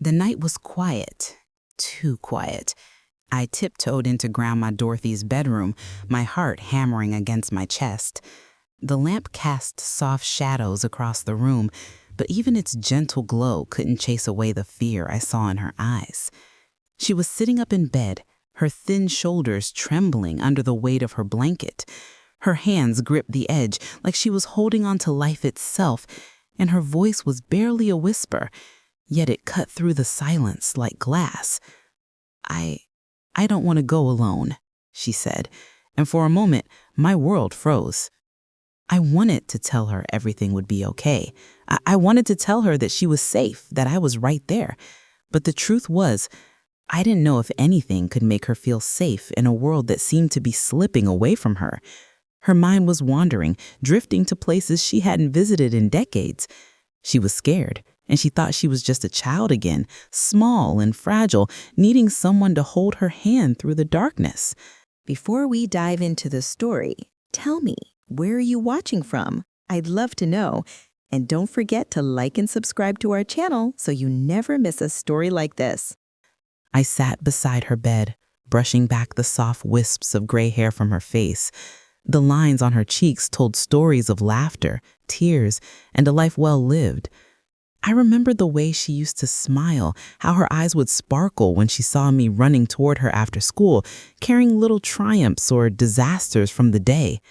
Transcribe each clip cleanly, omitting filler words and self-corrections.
The night was quiet, too quiet. I tiptoed into Grandma Dorothy's bedroom, my heart hammering against my chest. The lamp cast soft shadows across the room, but even its gentle glow couldn't chase away the fear I saw in her eyes. She was sitting up in bed, her thin shoulders trembling under the weight of her blanket. Her hands gripped the edge like she was holding on to life itself, and her voice was barely a whisper, yet it cut through the silence like glass. I don't want to go alone," she said, and for a moment, my world froze. I wanted to tell her everything would be okay. I wanted to tell her that she was safe, that I was right there. But the truth was, I didn't know if anything could make her feel safe in a world that seemed to be slipping away from her. Her mind was wandering, drifting to places she hadn't visited in decades. She was scared, and she thought she was just a child again, small and fragile, needing someone to hold her hand through the darkness. Before we dive into the story, tell me, where are you watching from? I'd love to know. And don't forget to like and subscribe to our channel so you never miss a story like this. I sat beside her bed, brushing back the soft wisps of gray hair from her face. The lines on her cheeks told stories of laughter, tears, and a life well lived. I remembered the way she used to smile, how her eyes would sparkle when she saw me running toward her after school, carrying little triumphs or disasters from the day.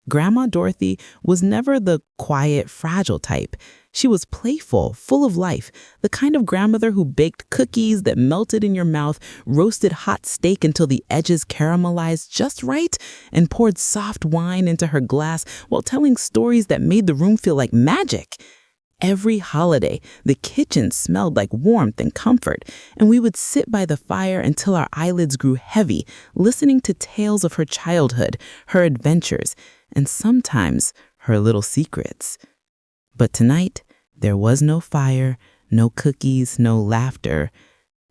Grandma Dorothy was never the quiet, fragile type. She was playful, full of life, the kind of grandmother who baked cookies that melted in your mouth, roasted hot steak until the edges caramelized just right, and poured soft wine into her glass while telling stories that made the room feel like magic. Every holiday, the kitchen smelled like warmth and comfort, and we would sit by the fire until our eyelids grew heavy, listening to tales of her childhood, her adventures, and sometimes her little secrets. But tonight, there was no fire, no cookies, no laughter.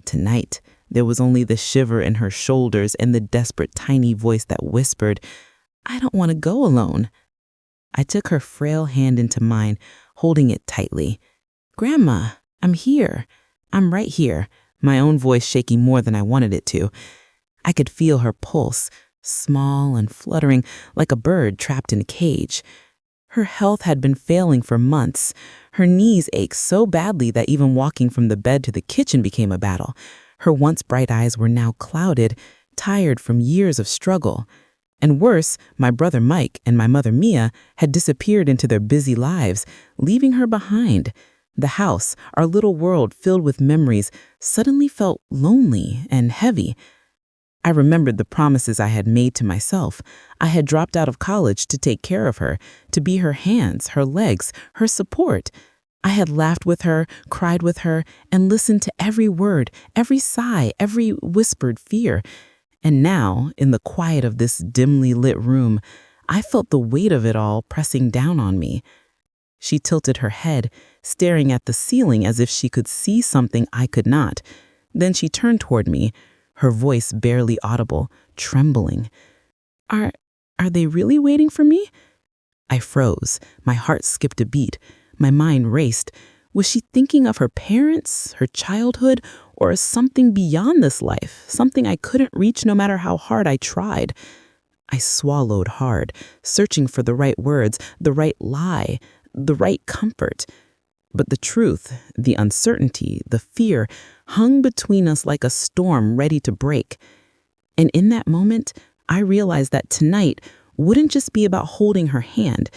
Tonight, there was only the shiver in her shoulders and the desperate tiny voice that whispered, "I don't want to go alone." I took her frail hand into mine, holding it tightly. "Grandma, I'm here. I'm right here," my own voice shaking more than I wanted it to. I could feel her pulse, small and fluttering like a bird trapped in a cage. Her health had been failing for months. Her knees ached so badly that even walking from the bed to the kitchen became a battle. Her once bright eyes were now clouded, tired from years of struggle. And worse, my brother Mike and my mother Mia had disappeared into their busy lives, leaving her behind. The house, our little world filled with memories, suddenly felt lonely and heavy. I remembered the promises I had made to myself. I had dropped out of college to take care of her, to be her hands, her legs, her support. I had laughed with her, cried with her, and listened to every word, every sigh, every whispered fear. And now, in the quiet of this dimly lit room, I felt the weight of it all pressing down on me. She tilted her head, staring at the ceiling as if she could see something I could not. Then she turned toward me, her voice barely audible, trembling. Are they really waiting for me?" I froze. My heart skipped a beat. My mind raced. Was she thinking of her parents, her childhood, or something beyond this life, something I couldn't reach no matter how hard I tried? I swallowed hard, searching for the right words, the right lie, the right comfort. But the truth, the uncertainty, the fear hung between us like a storm ready to break. And in that moment, I realized that tonight wouldn't just be about holding her hand.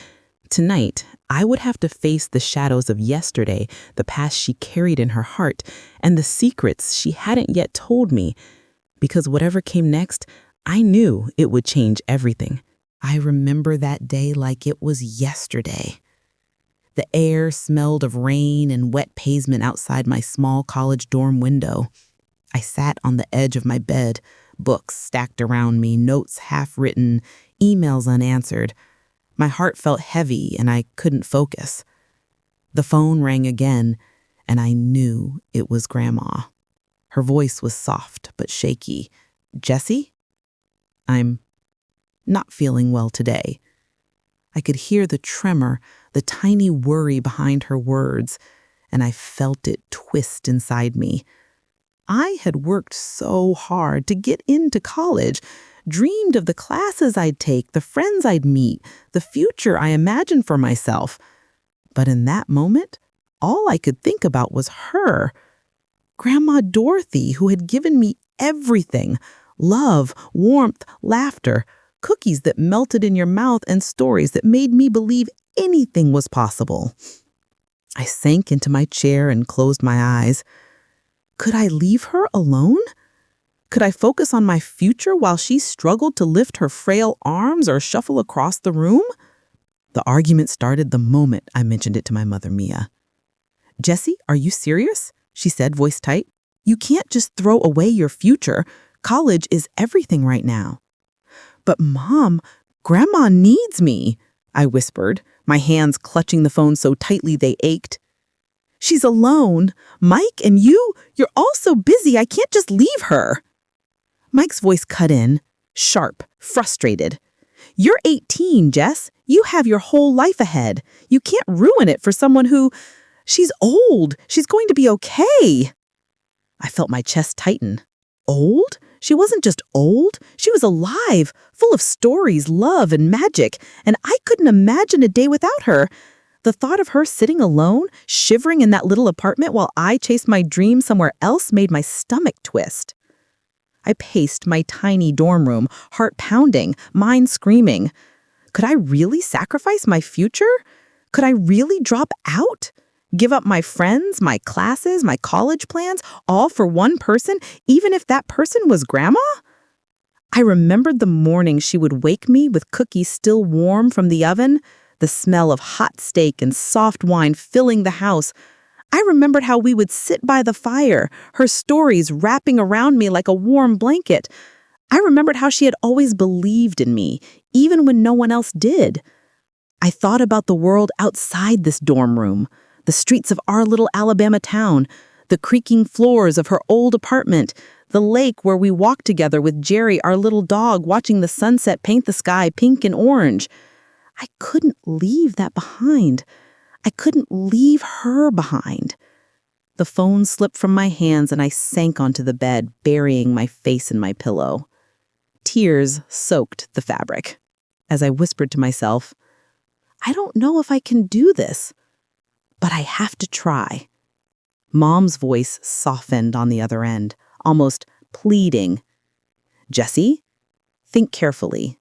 Tonight, I would have to face the shadows of yesterday, the past she carried in her heart, and the secrets she hadn't yet told me. Because whatever came next, I knew it would change everything. I remember that day like it was yesterday. The air smelled of rain and wet pavement outside my small college dorm window. I sat on the edge of my bed, books stacked around me, notes half written, emails unanswered. My heart felt heavy and I couldn't focus. The phone rang again, and I knew it was Grandma. Her voice was soft but shaky. "Jessie? I'm not feeling well today." I could hear the tremor, the tiny worry behind her words, and I felt it twist inside me. I had worked so hard to get into college, dreamed of the classes I'd take, the friends I'd meet, the future I imagined for myself. But in that moment, all I could think about was her. Grandma Dorothy, who had given me everything: love, warmth, laughter, cookies that melted in your mouth, and stories that made me believe anything was possible. I sank into my chair and closed my eyes. Could I leave her alone? Could I focus on my future while she struggled to lift her frail arms or shuffle across the room? The argument started the moment I mentioned it to my mother, Mia. "Jessie, are you serious?" she said, voice tight. "You can't just throw away your future. College is everything right now." "But Mom, Grandma needs me," I whispered, my hands clutching the phone so tightly they ached. "She's alone. Mike and you're all so busy, I can't just leave her." Mike's voice cut in, sharp, frustrated. "You're 18, Jess. You have your whole life ahead. You can't ruin it for someone who... She's old. She's going to be okay." I felt my chest tighten. Old? She wasn't just old. She was alive, full of stories, love, and magic, and I couldn't imagine a day without her. The thought of her sitting alone, shivering in that little apartment while I chased my dream somewhere else made my stomach twist. I paced my tiny dorm room, heart pounding, mind screaming. Could I really sacrifice my future? Could I really drop out? Give up my friends, my classes, my college plans, all for one person, even if that person was Grandma? I remembered the morning she would wake me with cookies still warm from the oven, the smell of hot steak and soft wine filling the house. I remembered how we would sit by the fire, her stories wrapping around me like a warm blanket. I remembered how she had always believed in me, even when no one else did. I thought about the world outside this dorm room, the streets of our little Alabama town, the creaking floors of her old apartment, the lake where we walked together with Jerry, our little dog, watching the sunset paint the sky pink and orange. I couldn't leave that behind. I couldn't leave her behind. The phone slipped from my hands and I sank onto the bed, burying my face in my pillow. Tears soaked the fabric. As I whispered to myself, I don't know if I can do this, but I have to try. Mom's voice softened on the other end, almost pleading. Jessie, think carefully.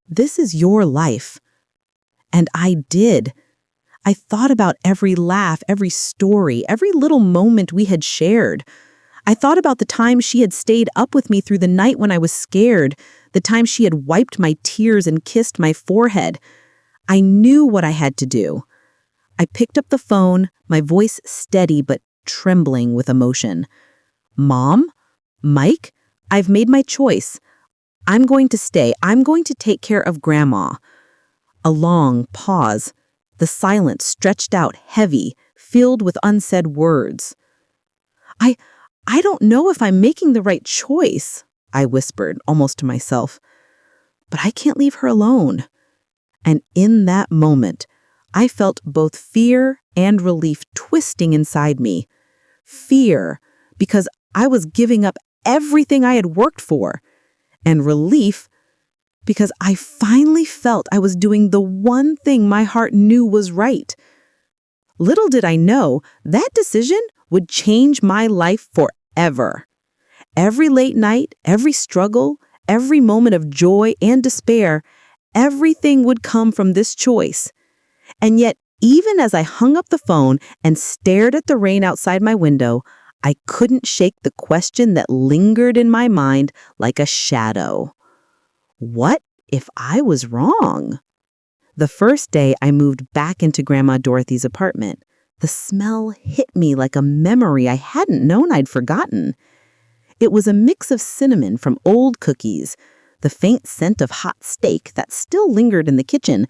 This is your life. And I did. I thought about every laugh, every story, every little moment we had shared. I thought about the time she had stayed up with me through the night when I was scared, the time she had wiped my tears and kissed my forehead. I knew what I had to do. I picked up the phone, my voice steady but trembling with emotion. Mom? Mike? I've made my choice. I'm going to stay. I'm going to take care of Grandma. A long pause. The silence stretched out heavy, filled with unsaid words. I don't know if I'm making the right choice, I whispered, almost to myself. But I can't leave her alone. And in that moment, I felt both fear and relief twisting inside me. Fear, because I was giving up everything I had worked for. And relief, because I finally felt I was doing the one thing my heart knew was right. Little did I know that decision would change my life forever. Every late night, every struggle, every moment of joy and despair, everything would come from this choice. And yet, even as I hung up the phone and stared at the rain outside my window, I couldn't shake the question that lingered in my mind like a shadow. What if I was wrong? The first day I moved back into Grandma Dorothy's apartment, the smell hit me like a memory I hadn't known I'd forgotten. It was a mix of cinnamon from old cookies, the faint scent of hot steak that still lingered in the kitchen,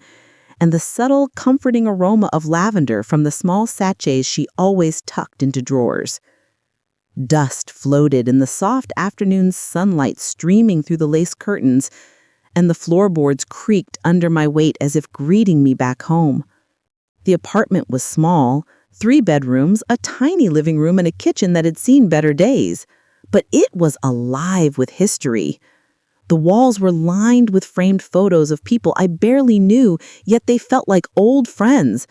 and the subtle, comforting aroma of lavender from the small sachets she always tucked into drawers. Dust floated in the soft afternoon sunlight streaming through the lace curtains, and the floorboards creaked under my weight as if greeting me back home. The apartment was small, 3 bedrooms, a tiny living room, and a kitchen that had seen better days. But it was alive with history. The walls were lined with framed photos of people I barely knew, yet they felt like old friends.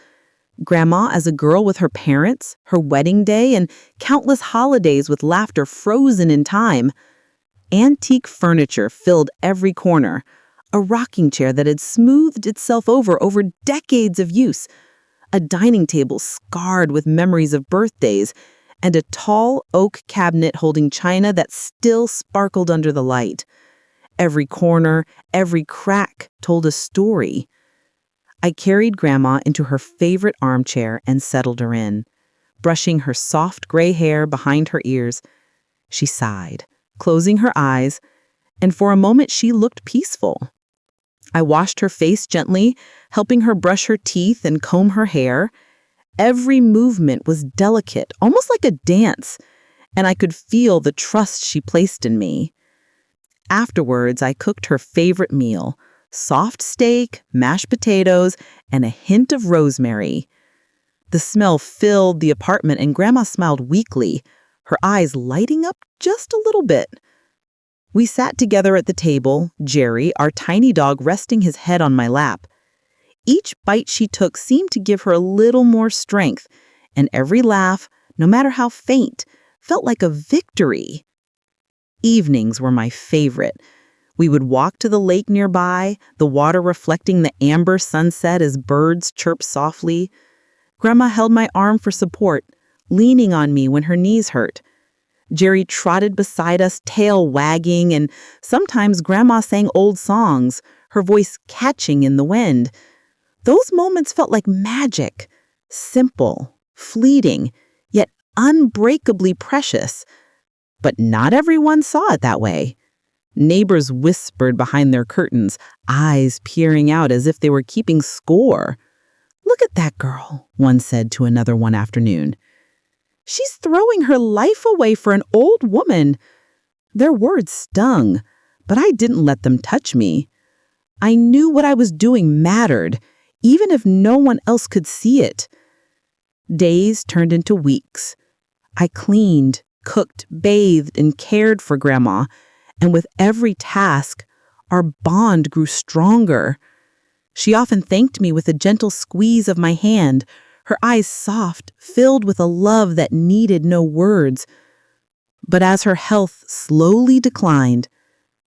Grandma as a girl with her parents, her wedding day, and countless holidays with laughter frozen in time. Antique furniture filled every corner. A rocking chair that had smoothed itself over decades of use. A dining table scarred with memories of birthdays, and a tall oak cabinet holding china that still sparkled under the light. Every corner, every crack told a story. I carried Grandma into her favorite armchair and settled her in. Brushing her soft gray hair behind her ears, she sighed, closing her eyes, and for a moment she looked peaceful. I washed her face gently, helping her brush her teeth and comb her hair. Every movement was delicate, almost like a dance, and I could feel the trust she placed in me. Afterwards, I cooked her favorite meal, soft steak, mashed potatoes, and a hint of rosemary. The smell filled the apartment and Grandma smiled weakly, her eyes lighting up just a little bit. We sat together at the table, Jerry, our tiny dog, resting his head on my lap. Each bite she took seemed to give her a little more strength, and every laugh, no matter how faint, felt like a victory. Evenings were my favorite. We would walk to the lake nearby, the water reflecting the amber sunset as birds chirped softly. Grandma held my arm for support, leaning on me when her knees hurt. Jerry trotted beside us, tail wagging, and sometimes Grandma sang old songs, her voice catching in the wind. Those moments felt like magic, simple, fleeting, yet unbreakably precious. But not everyone saw it that way. Neighbors whispered behind their curtains, eyes peering out as if they were keeping score. "Look at that girl," one said to another one afternoon. "She's throwing her life away for an old woman." Their words stung, but I didn't let them touch me. I knew what I was doing mattered, even if no one else could see it. Days turned into weeks. I cleaned, cooked, bathed, and cared for Grandma, and with every task, our bond grew stronger. She often thanked me with a gentle squeeze of my hand, her eyes soft, filled with a love that needed no words. But as her health slowly declined,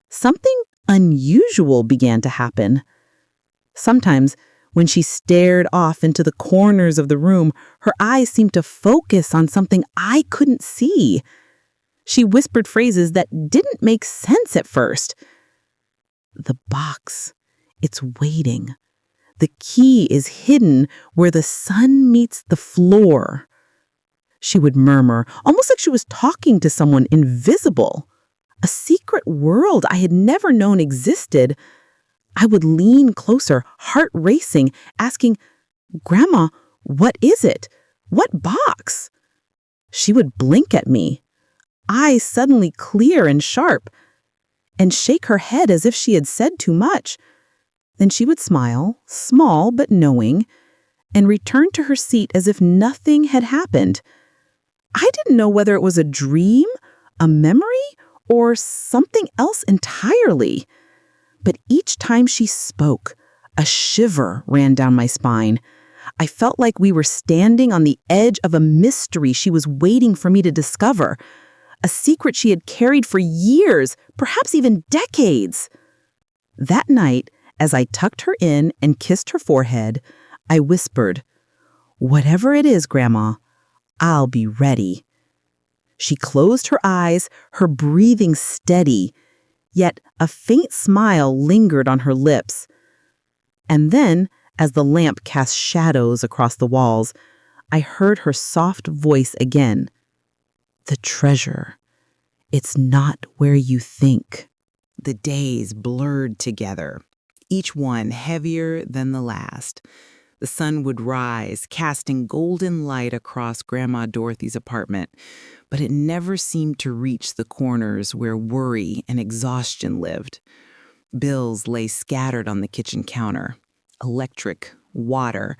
something unusual began to happen. Sometimes, when she stared off into the corners of the room, her eyes seemed to focus on something I couldn't see. She whispered phrases that didn't make sense at first. "The box, it's waiting. The key is hidden where the sun meets the floor," she would murmur, almost like she was talking to someone invisible. A secret world I had never known existed. I would lean closer, heart racing, asking, "Grandma, what is it? What box?" She would blink at me, eyes suddenly clear and sharp, and shake her head as if she had said too much. Then she would smile, small but knowing, and return to her seat as if nothing had happened. I didn't know whether it was a dream, a memory, or something else entirely. But each time she spoke, a shiver ran down my spine. I felt like we were standing on the edge of a mystery she was waiting for me to discover, a secret she had carried for years, perhaps even decades. That night, as I tucked her in and kissed her forehead, I whispered, "Whatever it is, Grandma, I'll be ready." She closed her eyes, her breathing steady, yet a faint smile lingered on her lips. And then, as the lamp cast shadows across the walls, I heard her soft voice again. "The treasure. It's not where you think." The days blurred together, each one heavier than the last. The sun would rise, casting golden light across Grandma Dorothy's apartment, but it never seemed to reach the corners where worry and exhaustion lived. Bills lay scattered on the kitchen counter: electric, water,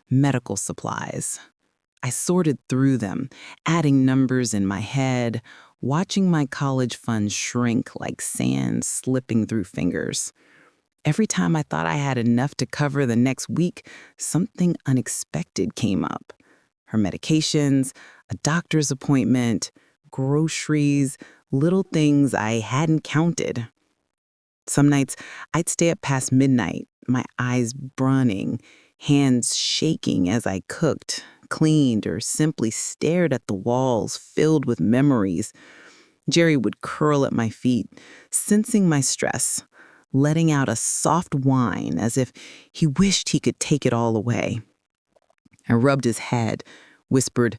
medical supplies. I sorted through them, adding numbers in my head, watching my college funds shrink like sand slipping through fingers. Every time I thought I had enough to cover the next week, something unexpected came up. Her medications, a doctor's appointment, groceries, little things I hadn't counted. Some nights, I'd stay up past midnight, my eyes burning, hands shaking as I cooked, cleaned, or simply stared at the walls filled with memories. Jerry would curl at my feet, sensing my stress, letting out a soft whine as if he wished he could take it all away. I rubbed his head, whispered,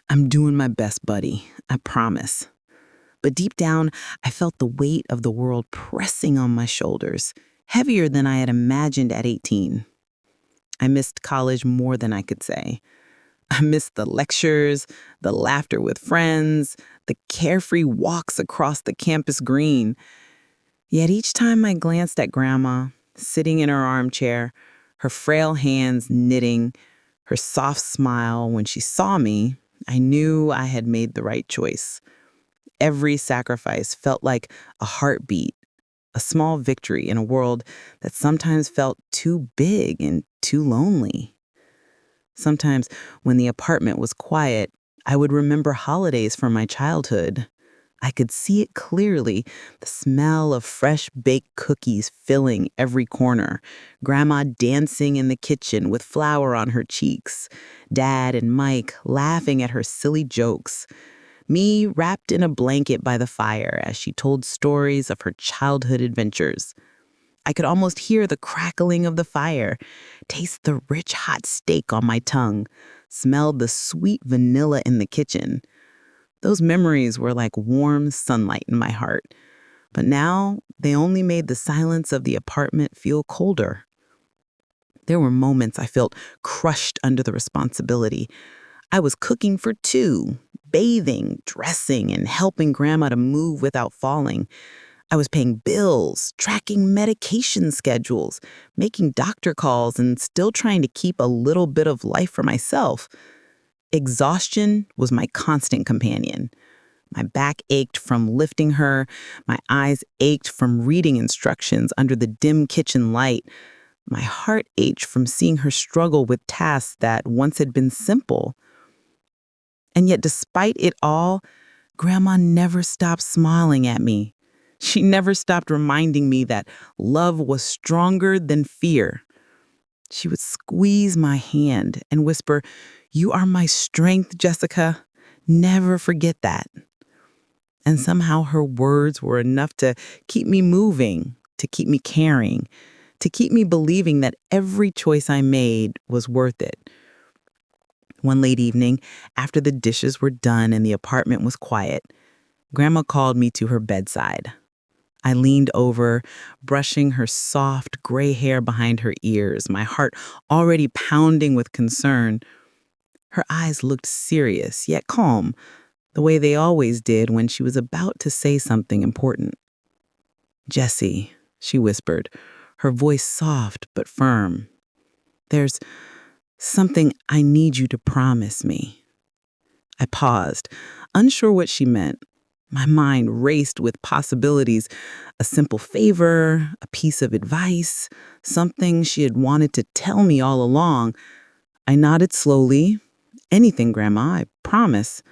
"I'm doing my best, buddy, I promise." But deep down, I felt the weight of the world pressing on my shoulders, heavier than I had imagined at 18. I missed college more than I could say. I missed the lectures, the laughter with friends, the carefree walks across the campus green. Yet each time I glanced at Grandma, sitting in her armchair, her frail hands knitting, her soft smile when she saw me, I knew I had made the right choice. Every sacrifice felt like a heartbeat, a small victory in a world that sometimes felt too big and too lonely. Sometimes, when the apartment was quiet, I would remember holidays from my childhood. I could see it clearly, the smell of fresh baked cookies filling every corner, Grandma dancing in the kitchen with flour on her cheeks, Dad and Mike laughing at her silly jokes, me wrapped in a blanket by the fire as she told stories of her childhood adventures. I could almost hear the crackling of the fire, taste the rich hot steak on my tongue, smell the sweet vanilla in the kitchen. Those memories were like warm sunlight in my heart. But now they only made the silence of the apartment feel colder. There were moments I felt crushed under the responsibility. I was cooking for two, bathing, dressing, and helping Grandma to move without falling. I was paying bills, tracking medication schedules, making doctor calls, and still trying to keep a little bit of life for myself. Exhaustion was my constant companion. My back ached from lifting her, my eyes ached from reading instructions under the dim kitchen light. My heart ached from seeing her struggle with tasks that once had been simple. And yet, despite it all, Grandma never stopped smiling at me. She never stopped reminding me that love was stronger than fear. She would squeeze my hand and whisper, "You are my strength, Jessica. Never forget that." And somehow her words were enough to keep me moving, to keep me caring, to keep me believing that every choice I made was worth it. One late evening, after the dishes were done and the apartment was quiet, Grandma called me to her bedside. I leaned over, brushing her soft gray hair behind her ears, my heart already pounding with concern. Her eyes looked serious, yet calm, the way they always did when she was about to say something important. "Jessie," she whispered, her voice soft but firm. "There's something I need you to promise me." I paused, unsure what she meant. My mind raced with possibilities, a simple favor, a piece of advice, something she had wanted to tell me all along. I nodded slowly. "Anything, Grandma, I promise."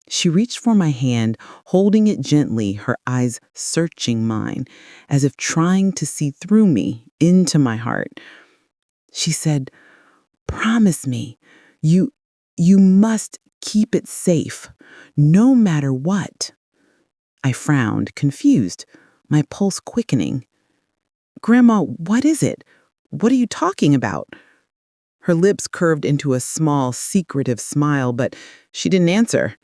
She reached for my hand, holding it gently, her eyes searching mine, as if trying to see through me, into my heart. She said, "Promise me, you, you must keep it safe, no matter what." I frowned, confused, my pulse quickening. "Grandma, what is it? What are you talking about?" Her lips curved into a small, secretive smile, but she didn't answer.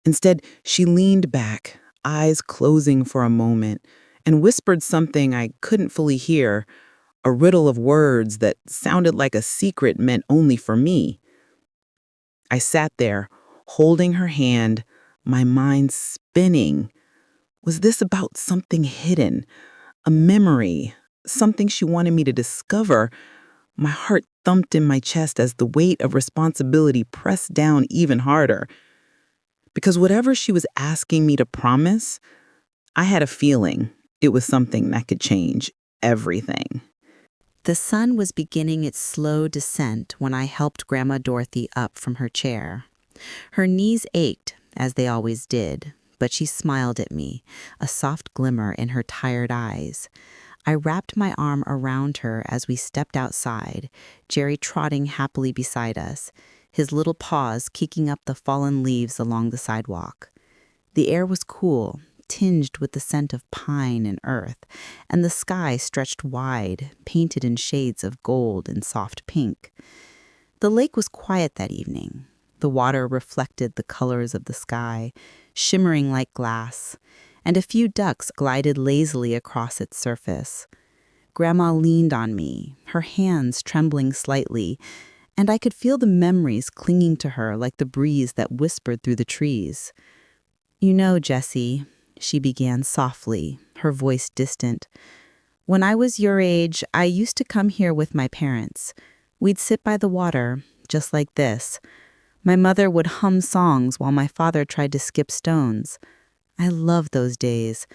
Instead, she leaned back, eyes closing for a moment, and whispered something I couldn't fully hear, a riddle of words that sounded like a secret meant only for me. I sat there, holding her hand, my mind spinning. Was this about something hidden, a memory, something she wanted me to discover? My heart thumped in my chest as the weight of responsibility pressed down even harder. Because whatever she was asking me to promise, I had a feeling it was something that could change everything. The sun was beginning its slow descent when I helped Grandma Dorothy up from her chair. Her knees ached, as they always did, but she smiled at me, a soft glimmer in her tired eyes. I wrapped my arm around her as we stepped outside, Jerry trotting happily beside us, his little paws kicking up the fallen leaves along the sidewalk. The air was cool, tinged with the scent of pine and earth, and the sky stretched wide, painted in shades of gold and soft pink. The lake was quiet that evening. The water reflected the colors of the sky, shimmering like glass, and a few ducks glided lazily across its surface. Grandma leaned on me, her hands trembling slightly, and I could feel the memories clinging to her like the breeze that whispered through the trees. "You know, Jessie," she began softly, her voice distant, "when I was your age, I used to come here with my parents. We'd sit by the water, just like this. My mother would hum songs while my father tried to skip stones. I loved those days."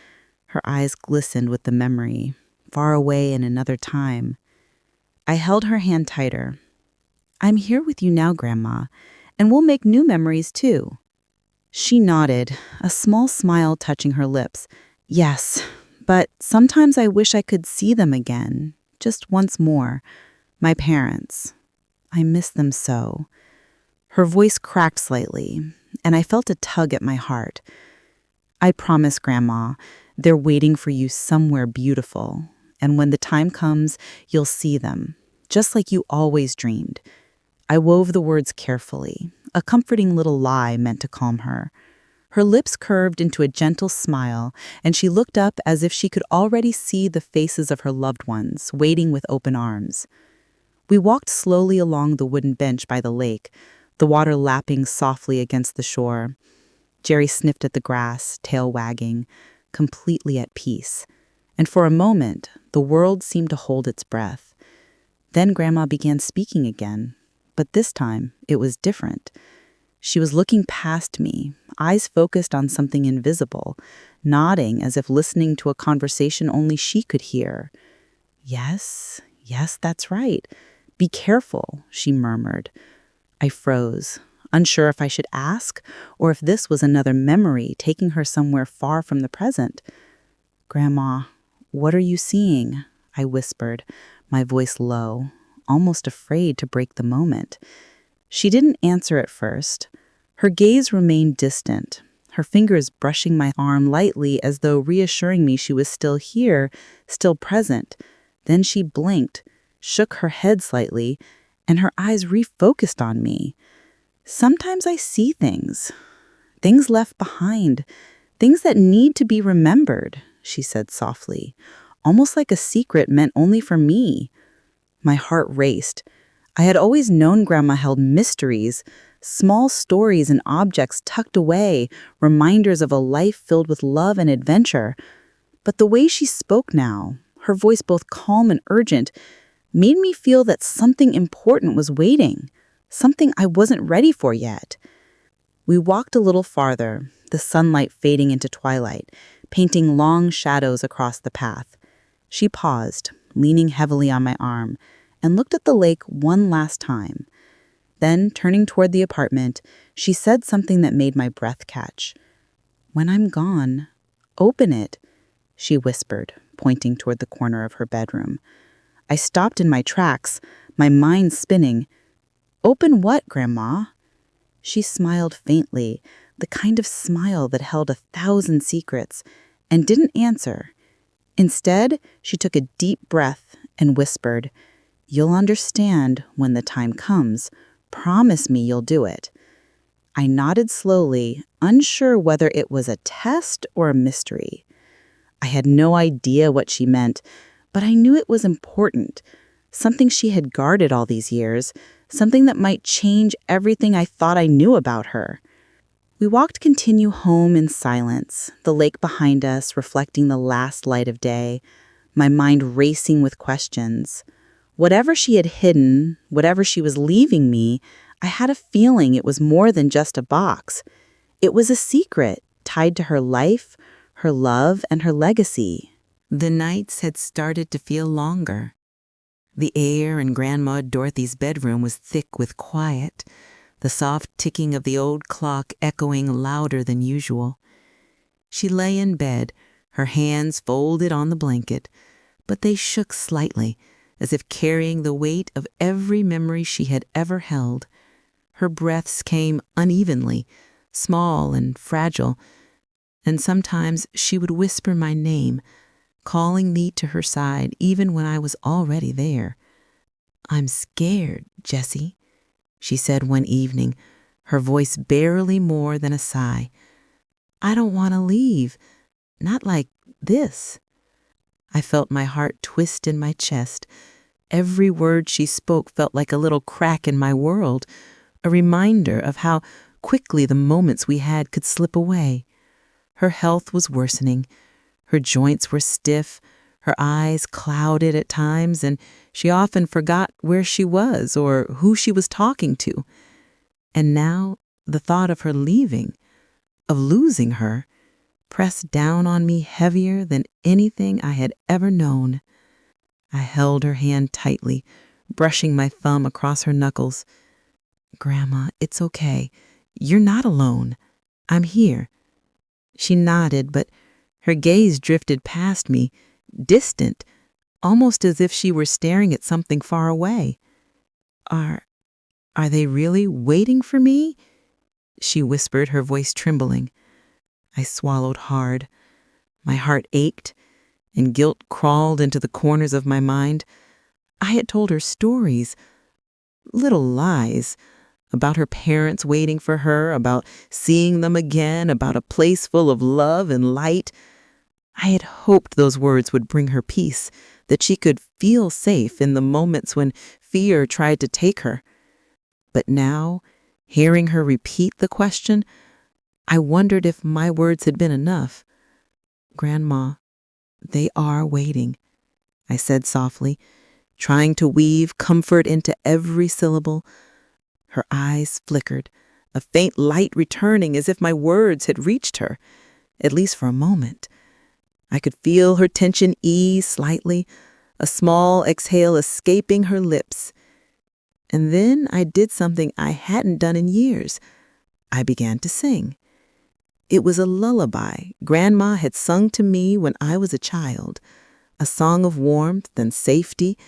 Her eyes glistened with the memory, far away in another time. I held her hand tighter. "I'm here with you now, Grandma, and we'll make new memories too." She nodded, a small smile touching her lips. "Yes, but sometimes I wish I could see them again, just once more. My parents. I miss them so." Her voice cracked slightly, and I felt a tug at my heart. "I promise, Grandma, they're waiting for you somewhere beautiful, and when the time comes, you'll see them, just like you always dreamed." I wove the words carefully, a comforting little lie meant to calm her. Her lips curved into a gentle smile, and she looked up as if she could already see the faces of her loved ones, waiting with open arms. We walked slowly along the wooden bench by the lake, the water lapping softly against the shore. Jerry sniffed at the grass, tail wagging, completely at peace. And for a moment, the world seemed to hold its breath. Then Grandma began speaking again, but this time it was different. She was looking past me, eyes focused on something invisible, nodding as if listening to a conversation only she could hear. "Yes, yes, that's right. Be careful," she murmured. I froze, unsure if I should ask or if this was another memory taking her somewhere far from the present. "Grandma, what are you seeing?" I whispered, my voice low, almost afraid to break the moment. She didn't answer at first. Her gaze remained distant, her fingers brushing my arm lightly as though reassuring me she was still here, still present. Then she blinked, shook her head slightly, and her eyes refocused on me. "Sometimes I see things left behind, things that need to be remembered," she said softly, almost like a secret meant only for me. My heart raced. I had always known Grandma held mysteries, small stories and objects tucked away, reminders of a life filled with love and adventure. But the way she spoke now, her voice both calm and urgent, made me feel that something important was waiting, something I wasn't ready for yet. We walked a little farther, the sunlight fading into twilight, painting long shadows across the path. She paused, leaning heavily on my arm, and looked at the lake one last time. Then, turning toward the apartment, she said something that made my breath catch. "When I'm gone, open it," she whispered, pointing toward the corner of her bedroom. I stopped in my tracks, my mind spinning. "Open what, Grandma?" She smiled faintly, the kind of smile that held 1,000 secrets, and didn't answer. Instead, she took a deep breath and whispered, "You'll understand when the time comes. Promise me you'll do it." I nodded slowly, unsure whether it was a test or a mystery. I had no idea what she meant, but I knew it was important, something she had guarded all these years, something that might change everything I thought I knew about her. We continue home in silence, the lake behind us reflecting the last light of day, my mind racing with questions. Whatever she had hidden, whatever she was leaving me, I had a feeling it was more than just a box. It was a secret tied to her life, her love, and her legacy. The nights had started to feel longer. The air in Grandma Dorothy's bedroom was thick with quiet, the soft ticking of the old clock echoing louder than usual. She lay in bed, her hands folded on the blanket, but they shook slightly, as if carrying the weight of every memory she had ever held. Her breaths came unevenly, small and fragile, and sometimes she would whisper my name, calling me to her side even when I was already there. "I'm scared, Jessie," she said one evening, her voice barely more than a sigh. "I don't want to leave, not like this." I felt my heart twist in my chest. Every word she spoke felt like a little crack in my world, a reminder of how quickly the moments we had could slip away. Her health was worsening. Her joints were stiff, her eyes clouded at times, and she often forgot where she was or who she was talking to. And now the thought of her leaving, of losing her, pressed down on me heavier than anything I had ever known. I held her hand tightly, brushing my thumb across her knuckles. "Grandma, it's okay. You're not alone. I'm here." She nodded, but her gaze drifted past me, distant, almost as if she were staring at something far away. Are they really waiting for me?" she whispered, her voice trembling. I swallowed hard. My heart ached, and guilt crawled into the corners of my mind. I had told her stories, little lies, about her parents waiting for her, about seeing them again, about a place full of love and light. I had hoped those words would bring her peace, that she could feel safe in the moments when fear tried to take her. But now, hearing her repeat the question, I wondered if my words had been enough. "Grandma, they are waiting," I said softly, trying to weave comfort into every syllable. Her eyes flickered, a faint light returning as if my words had reached her, at least for a moment. I could feel her tension ease slightly, a small exhale escaping her lips. And then I did something I hadn't done in years. I began to sing. It was a lullaby Grandma had sung to me when I was a child, a song of warmth and safety.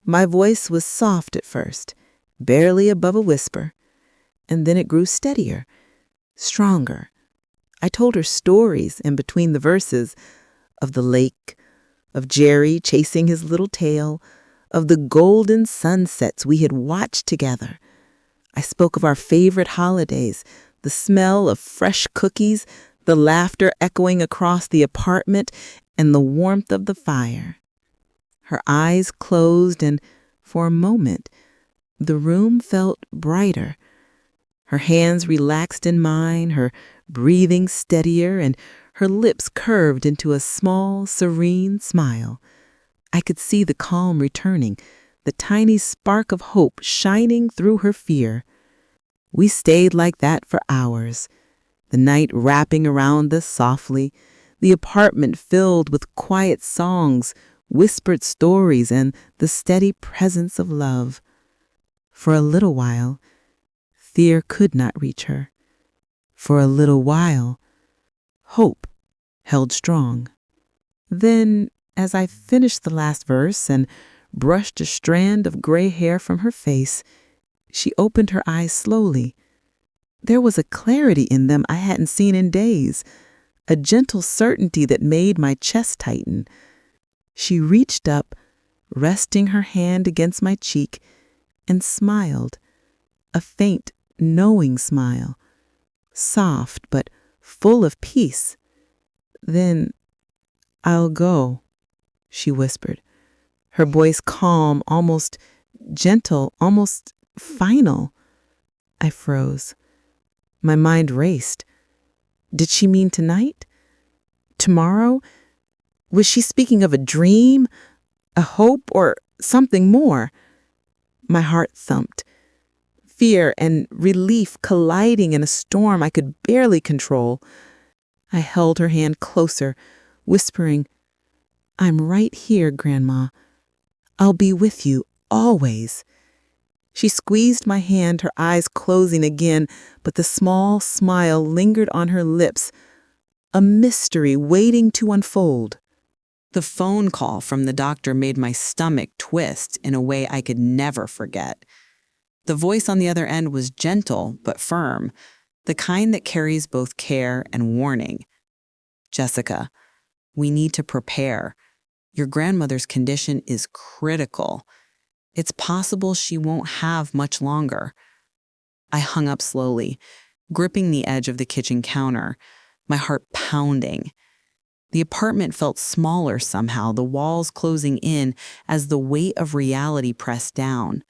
My voice was soft at first, barely above a whisper, and then it grew steadier, stronger. I told her stories in between the verses, of the lake, of Jerry chasing his little tail, of the golden sunsets we had watched together. I spoke of our favorite holidays, the smell of fresh cookies, the laughter echoing across the apartment, and the warmth of the fire. Her eyes closed, and for a moment, the room felt brighter. Her hands relaxed in mine, her breathing steadier, and her lips curved into a small, serene smile. I could see the calm returning, the tiny spark of hope shining through her fear. We stayed like that for hours, the night wrapping around us softly, the apartment filled with quiet songs, whispered stories, and the steady presence of love. For a little while, fear could not reach her. For a little while, hope held strong. Then, as I finished the last verse and brushed a strand of gray hair from her face, she opened her eyes slowly. There was a clarity in them I hadn't seen in days, a gentle certainty that made my chest tighten. She reached up, resting her hand against my cheek, and smiled, a faint, knowing smile, soft but full of peace. Then, "I'll go," she whispered, her voice calm, almost gentle, almost final. I froze. My mind raced. Did she mean tonight? Tomorrow? Was she speaking of a dream, a hope, or something more. My heart thumped, fear and relief colliding in a storm I could barely control. I held her hand closer, whispering, "I'm right here, Grandma. I'll be with you always." She squeezed my hand, her eyes closing again, but the small smile lingered on her lips, a mystery waiting to unfold. The phone call from the doctor made my stomach twist in a way I could never forget. The voice on the other end was gentle but firm, the kind that carries both care and warning. "Jessica, we need to prepare. Your grandmother's condition is critical. It's possible she won't have much longer." I hung up slowly, gripping the edge of the kitchen counter, my heart pounding. The apartment felt smaller somehow, the walls closing in as the weight of reality pressed down.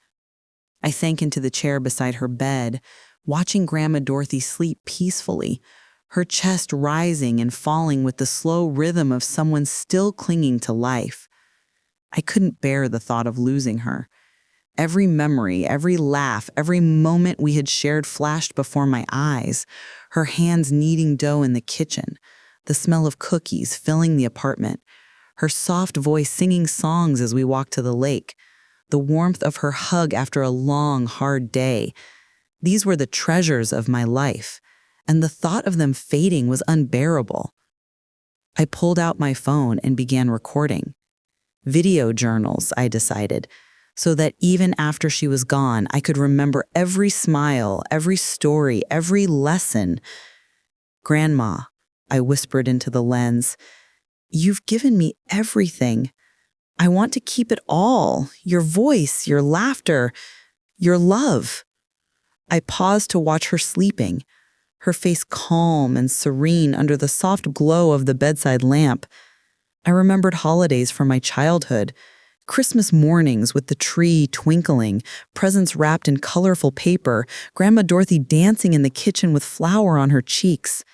I sank into the chair beside her bed, watching Grandma Dorothy sleep peacefully, her chest rising and falling with the slow rhythm of someone still clinging to life. I couldn't bear the thought of losing her. Every memory, every laugh, every moment we had shared flashed before my eyes, her hands kneading dough in the kitchen, the smell of cookies filling the apartment, her soft voice singing songs as we walked to the lake, the warmth of her hug after a long, hard day. These were the treasures of my life, and the thought of them fading was unbearable. I pulled out my phone and began recording. Video journals, I decided, so that even after she was gone, I could remember every smile, every story, every lesson. "Grandma," I whispered into the lens, "you've given me everything. I want to keep it all, your voice, your laughter, your love." I paused to watch her sleeping, her face calm and serene under the soft glow of the bedside lamp. I remembered holidays from my childhood, Christmas mornings with the tree twinkling, presents wrapped in colorful paper, Grandma Dorothy dancing in the kitchen with flour on her cheeks.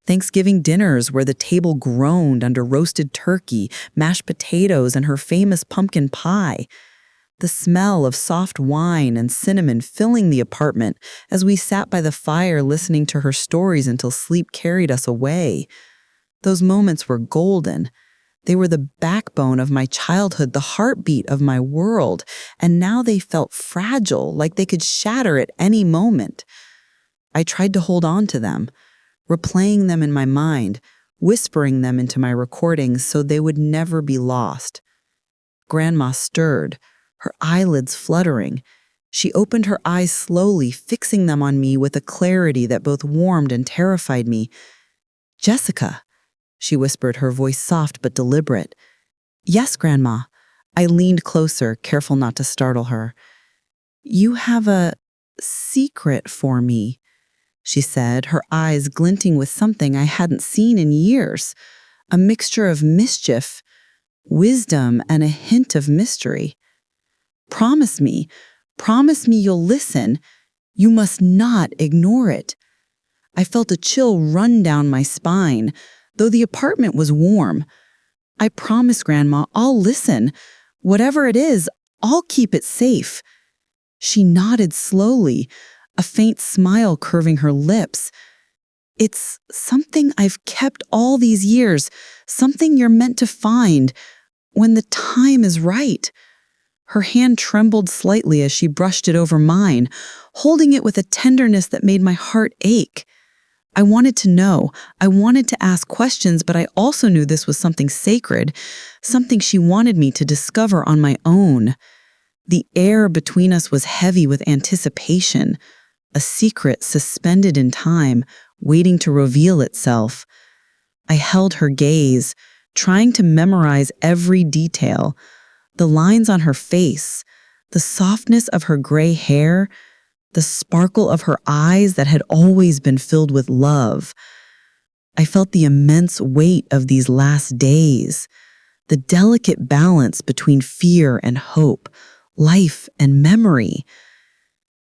Thanksgiving dinners where the table groaned under roasted turkey, mashed potatoes, and her famous pumpkin pie. The smell of soft wine and cinnamon filling the apartment as we sat by the fire listening to her stories until sleep carried us away. Those moments were golden. They were the backbone of my childhood, the heartbeat of my world, and now they felt fragile, like they could shatter at any moment. I tried to hold on to them, replaying them in my mind, whispering them into my recordings so they would never be lost. Grandma stirred, her eyelids fluttering. She opened her eyes slowly, fixing them on me with a clarity that both warmed and terrified me. "Jessica," she whispered, her voice soft but deliberate. "Yes, Grandma." I leaned closer, careful not to startle her. "You have a secret for me," she said, her eyes glinting with something I hadn't seen in years, a mixture of mischief, wisdom, and a hint of mystery. Promise me you'll listen. You must not ignore it." I felt a chill run down my spine, though the apartment was warm. "I promise, Grandma, I'll listen. Whatever it is, I'll keep it safe." She nodded slowly, a faint smile curving her lips. "It's something I've kept all these years, something you're meant to find when the time is right." Her hand trembled slightly as she brushed it over mine, holding it with a tenderness that made my heart ache. I wanted to know, I wanted to ask questions, but I also knew this was something sacred, something she wanted me to discover on my own. The air between us was heavy with anticipation, a secret suspended in time, waiting to reveal itself. I held her gaze, trying to memorize every detail, the lines on her face, the softness of her gray hair, the sparkle of her eyes that had always been filled with love. I felt the immense weight of these last days, the delicate balance between fear and hope, life and memory.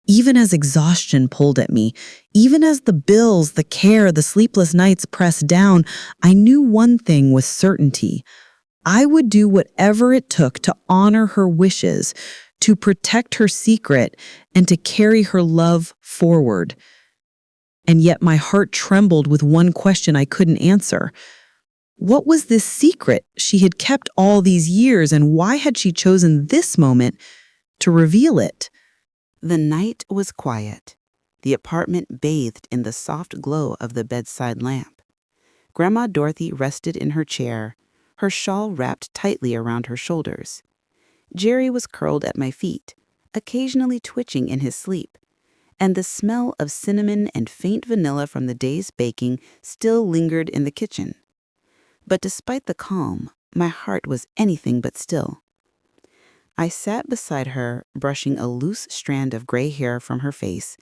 Even as exhaustion pulled at me, even as the bills, the care, the sleepless nights pressed down, I knew one thing with certainty. I would do whatever it took to honor her wishes, to protect her secret, and to carry her love forward. And yet my heart trembled with one question I couldn't answer. What was this secret she had kept all these years, and why had she chosen this moment to reveal it? The night was quiet. The apartment bathed in the soft glow of the bedside lamp. Grandma Dorothy rested in her chair, her shawl wrapped tightly around her shoulders. Jerry was curled at my feet, occasionally twitching in his sleep, and the smell of cinnamon and faint vanilla from the day's baking still lingered in the kitchen. But despite the calm, my heart was anything but still. I sat beside her, brushing a loose strand of gray hair from her face,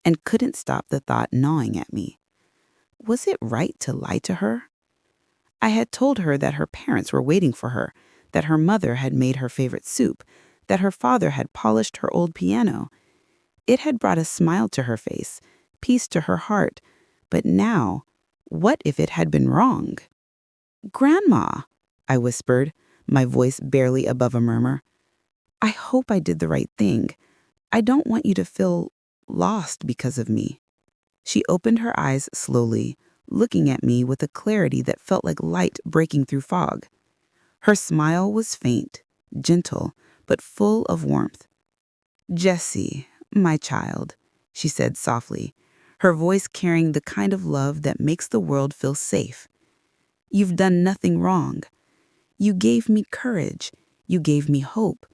and couldn't stop the thought gnawing at me. Was it right to lie to her? I had told her that her parents were waiting for her, that her mother had made her favorite soup, that her father had polished her old piano. It had brought a smile to her face, peace to her heart. But now, what if it had been wrong? "Grandma," I whispered, my voice barely above a murmur. "I hope I did the right thing. I don't want you to feel lost because of me." She opened her eyes slowly, looking at me with a clarity that felt like light breaking through fog. Her smile was faint, gentle, but full of warmth. "Jessie, my child," she said softly, her voice carrying the kind of love that makes the world feel safe. "You've done nothing wrong. You gave me courage. You gave me hope.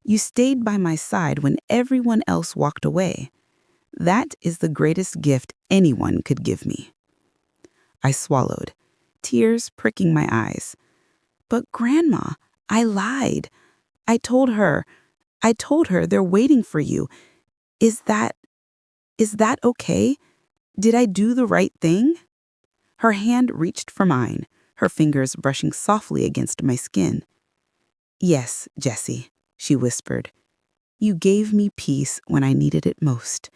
You stayed by my side when everyone else walked away. That is the greatest gift anyone could give me." I swallowed, tears pricking my eyes. "But Grandma, I lied. I told her they're waiting for you. Is that okay? Did I do the right thing?" Her hand reached for mine, her fingers brushing softly against my skin. "Yes, Jessie," she whispered. "You gave me peace when I needed it most.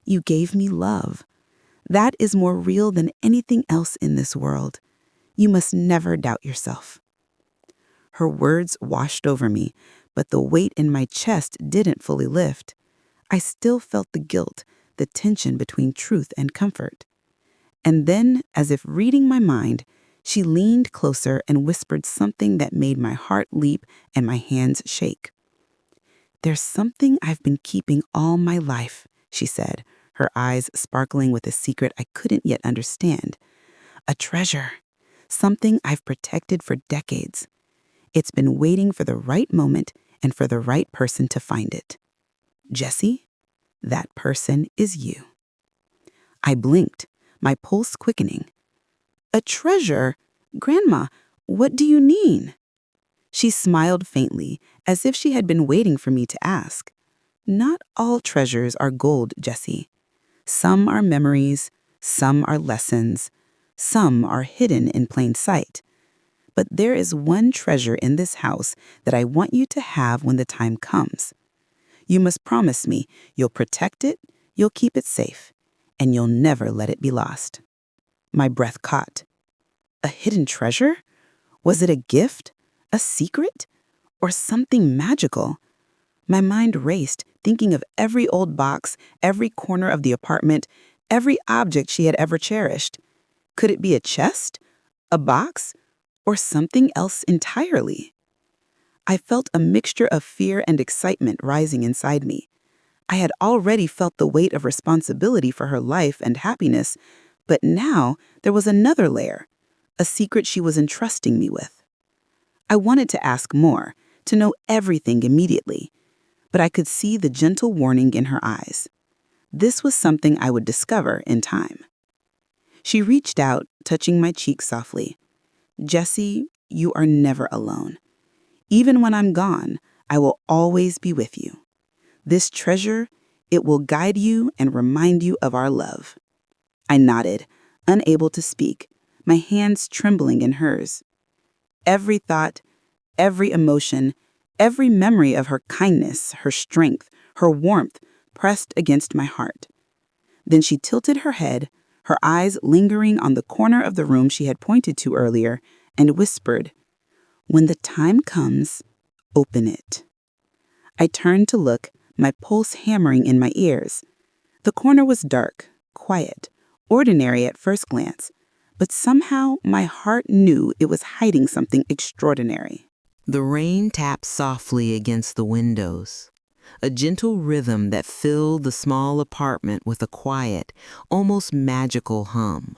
You gave me love. That is more real than anything else in this world. You must never doubt yourself." Her words washed over me, but the weight in my chest didn't fully lift. I still felt the guilt, the tension between truth and comfort. And then, as if reading my mind, she leaned closer and whispered something that made my heart leap and my hands shake. "There's something I've been keeping all my life," she said, her eyes sparkling with a secret I couldn't yet understand. "A treasure, something I've protected for decades. It's been waiting for the right moment and for the right person to find it. Jessie, that person is you." I blinked, my pulse quickening. "A treasure? Grandma, what do you mean?" She smiled faintly, as if she had been waiting for me to ask. "Not all treasures are gold, Jessie. Some are memories, some are lessons, some are hidden in plain sight. But there is one treasure in this house that I want you to have when the time comes. You must promise me you'll protect it, you'll keep it safe, and you'll never let it be lost." My breath caught. A hidden treasure? Was it a gift? A secret? Or something magical? My mind raced, thinking of every old box, every corner of the apartment, every object she had ever cherished. Could it be a chest? A box? Or something else entirely? I felt a mixture of fear and excitement rising inside me. I had already felt the weight of responsibility for her life and happiness, but now there was another layer, a secret she was entrusting me with. I wanted to ask more, to know everything immediately, but I could see the gentle warning in her eyes. This was something I would discover in time. She reached out, touching my cheek softly. "Jessie, you are never alone. Even when I'm gone, I will always be with you. This treasure, it will guide you and remind you of our love." I nodded, unable to speak, my hands trembling in hers. Every thought, every emotion, every memory of her kindness, her strength, her warmth pressed against my heart. Then she tilted her head, her eyes lingering on the corner of the room she had pointed to earlier, and whispered, When the time comes, open it. I turned to look, my pulse hammering in my ears. The corner was dark, quiet, ordinary at first glance, but somehow my heart knew it was hiding something extraordinary. The rain tapped softly against the windows, a gentle rhythm that filled the small apartment with a quiet, almost magical hum.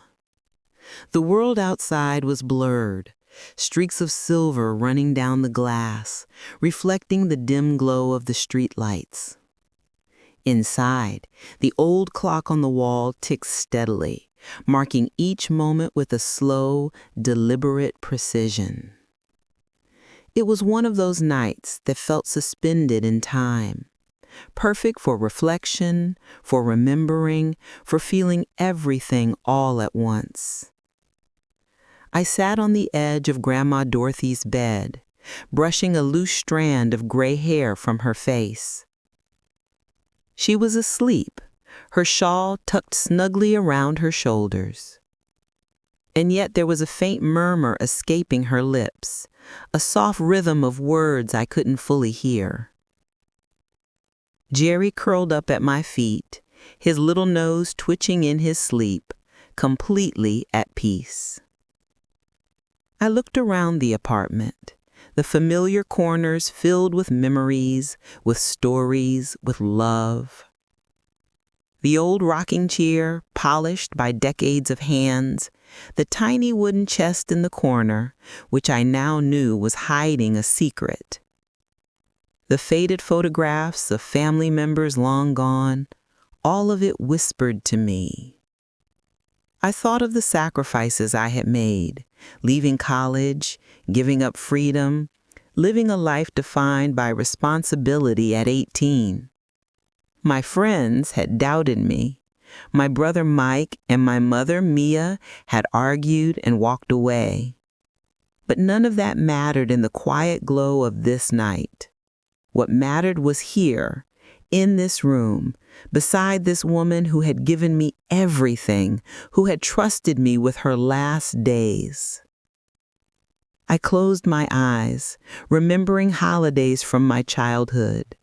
The world outside was blurred, streaks of silver running down the glass, reflecting the dim glow of the street lights. Inside, the old clock on the wall ticked steadily, marking each moment with a slow, deliberate precision. It was one of those nights that felt suspended in time, perfect for reflection, for remembering, for feeling everything all at once. I sat on the edge of Grandma Dorothy's bed, brushing a loose strand of gray hair from her face. She was asleep, her shawl tucked snugly around her shoulders. And yet there was a faint murmur escaping her lips, a soft rhythm of words I couldn't fully hear. Jerry curled up at my feet, his little nose twitching in his sleep, completely at peace. I looked around the apartment, the familiar corners filled with memories, with stories, with love. The old rocking chair, polished by decades of hands, the tiny wooden chest in the corner, which I now knew was hiding a secret. The faded photographs of family members long gone, all of it whispered to me. I thought of the sacrifices I had made, leaving college, giving up freedom, living a life defined by responsibility at 18. My friends had doubted me. My brother Mike and my mother Mia had argued and walked away. But none of that mattered in the quiet glow of this night. What mattered was here, in this room, beside this woman who had given me everything, who had trusted me with her last days. I closed my eyes, remembering holidays from my childhood.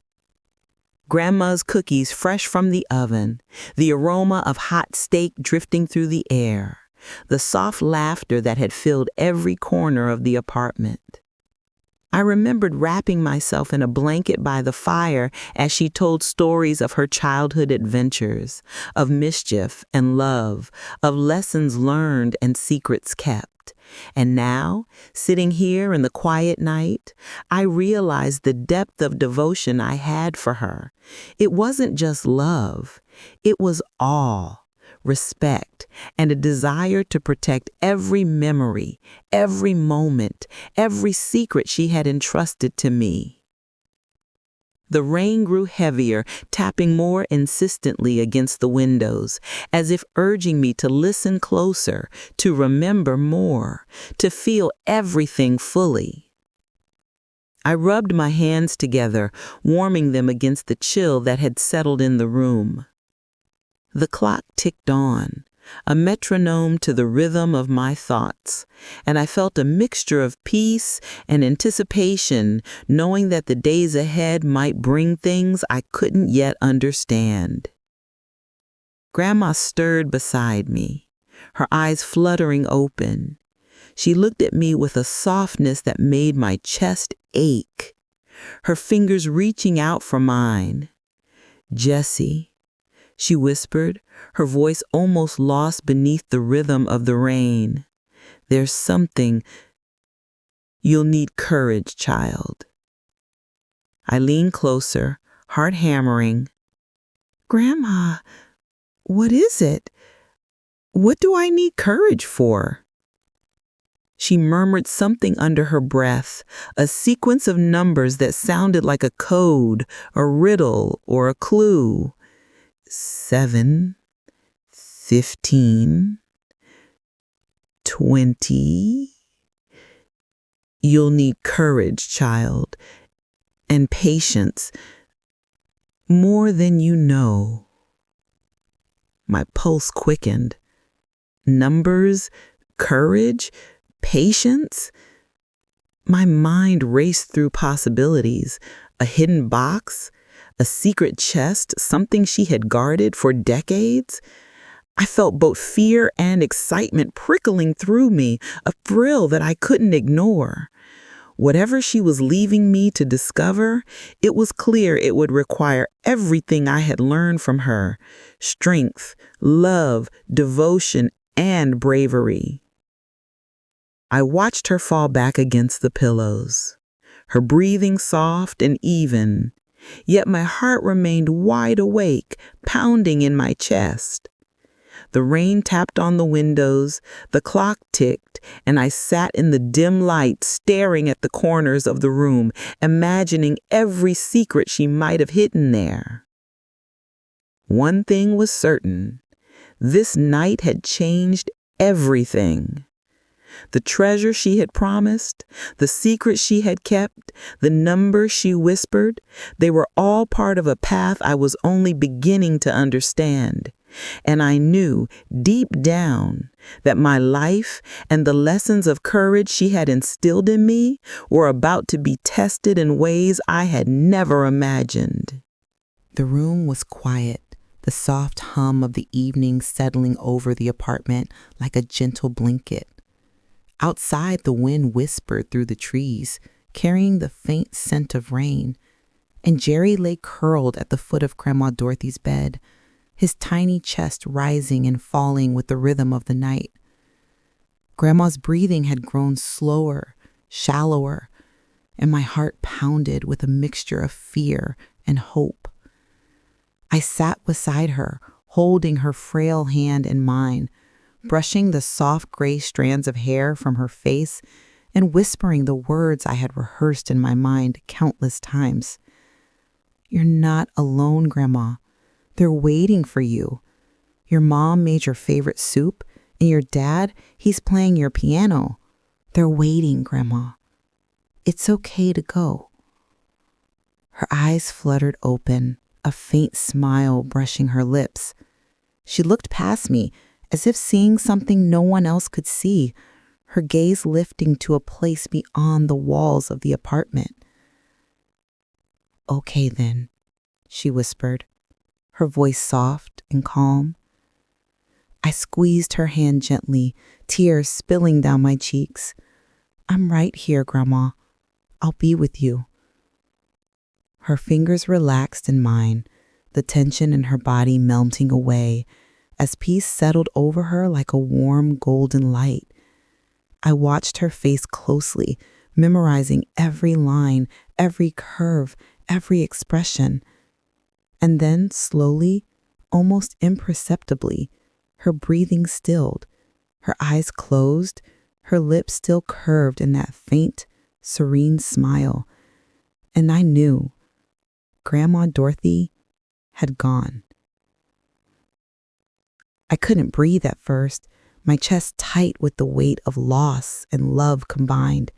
Grandma's cookies fresh from the oven, the aroma of hot steak drifting through the air, the soft laughter that had filled every corner of the apartment. I remembered wrapping myself in a blanket by the fire as she told stories of her childhood adventures, of mischief and love, of lessons learned and secrets kept. And now, sitting here in the quiet night, I realized the depth of devotion I had for her. It wasn't just love. It was awe, respect, and a desire to protect every memory, every moment, every secret she had entrusted to me. The rain grew heavier, tapping more insistently against the windows, as if urging me to listen closer, to remember more, to feel everything fully. I rubbed my hands together, warming them against the chill that had settled in the room. The clock ticked on, a metronome to the rhythm of my thoughts, and I felt a mixture of peace and anticipation, knowing that the days ahead might bring things I couldn't yet understand. Grandma stirred beside me, her eyes fluttering open. She looked at me with a softness that made my chest ache, her fingers reaching out for mine. "Jessie," she whispered, her voice almost lost beneath the rhythm of the rain. "There's something. You'll need courage, child." I leaned closer, heart hammering. "Grandma, what is it? What do I need courage for?" She murmured something under her breath, a sequence of numbers that sounded like a code, a riddle, or a clue. 7, 15, 20. "You'll need courage, child, and patience, more than you know." My pulse quickened. Numbers, courage, patience. My mind raced through possibilities, a hidden box, a secret chest, something she had guarded for decades. I felt both fear and excitement prickling through me, a thrill that I couldn't ignore. Whatever she was leaving me to discover, it was clear it would require everything I had learned from her: strength, love, devotion, and bravery. I watched her fall back against the pillows, her breathing soft and even, yet my heart remained wide awake, pounding in my chest. The rain tapped on the windows, the clock ticked, and I sat in the dim light staring at the corners of the room, imagining every secret she might have hidden there. One thing was certain: this night had changed everything. The treasure she had promised, the secret she had kept, the number she whispered, they were all part of a path I was only beginning to understand. And I knew deep down that my life and the lessons of courage she had instilled in me were about to be tested in ways I had never imagined. The room was quiet, the soft hum of the evening settling over the apartment like a gentle blanket. Outside, the wind whispered through the trees, carrying the faint scent of rain, and Jerry lay curled at the foot of Grandma Dorothy's bed, his tiny chest rising and falling with the rhythm of the night. Grandma's breathing had grown slower, shallower, and my heart pounded with a mixture of fear and hope. I sat beside her, holding her frail hand in mine, brushing the soft gray strands of hair from her face and whispering the words I had rehearsed in my mind countless times. "You're not alone, Grandma. They're waiting for you. Your mom made your favorite soup, and your dad, he's playing your piano. They're waiting, Grandma. It's okay to go." Her eyes fluttered open, a faint smile brushing her lips. She looked past me, as if seeing something no one else could see, her gaze lifting to a place beyond the walls of the apartment. "Okay then," she whispered, her voice soft and calm. I squeezed her hand gently, tears spilling down my cheeks. "I'm right here, Grandma. I'll be with you." Her fingers relaxed in mine, the tension in her body melting away as peace settled over her like a warm golden light. I watched her face closely, memorizing every line, every curve, every expression. And then slowly, almost imperceptibly, her breathing stilled, her eyes closed, her lips still curved in that faint, serene smile. And I knew Grandma Dorothy had gone. I couldn't breathe at first, my chest tight with the weight of loss and love combined.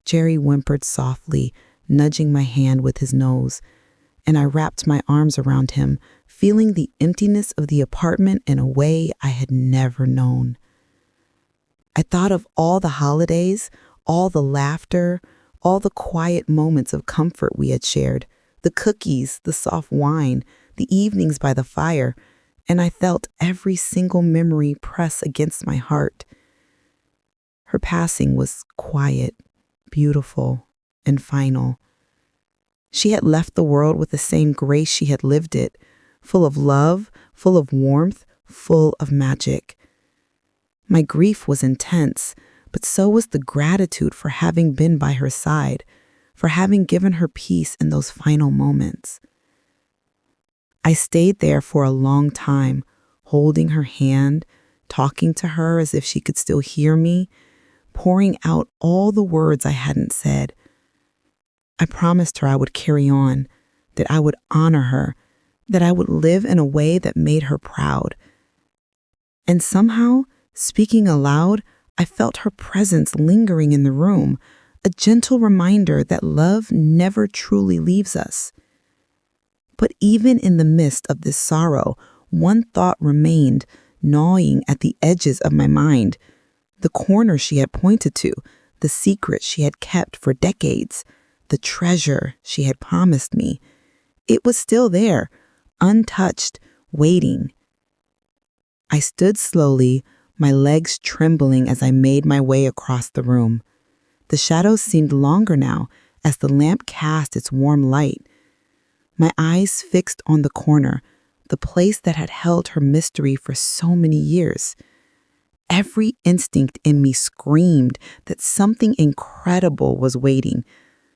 Jerry whimpered softly, nudging my hand with his nose, and I wrapped my arms around him, feeling the emptiness of the apartment in a way I had never known. I thought of all the holidays, all the laughter, all the quiet moments of comfort we had shared, the cookies, the soft wine, the evenings by the fire, and I felt every single memory press against my heart. Her passing was quiet, beautiful, and final. She had left the world with the same grace she had lived it, full of love, full of warmth, full of magic. My grief was intense, but so was the gratitude for having been by her side, for having given her peace in those final moments. I stayed there for a long time, holding her hand, talking to her as if she could still hear me, pouring out all the words I hadn't said. I promised her I would carry on, that I would honor her, that I would live in a way that made her proud. And somehow, speaking aloud, I felt her presence lingering in the room, a gentle reminder that love never truly leaves us. But even in the midst of this sorrow, one thought remained, gnawing at the edges of my mind. The corner she had pointed to, the the secret she had kept for decades, the treasure she had promised me. It was still there, untouched, waiting. I stood slowly, my legs trembling as I made my way across the room. The shadows seemed longer now as the lamp cast its warm light. My eyes fixed on the corner, the place that had held her mystery for so many years. Every instinct in me screamed that something incredible was waiting,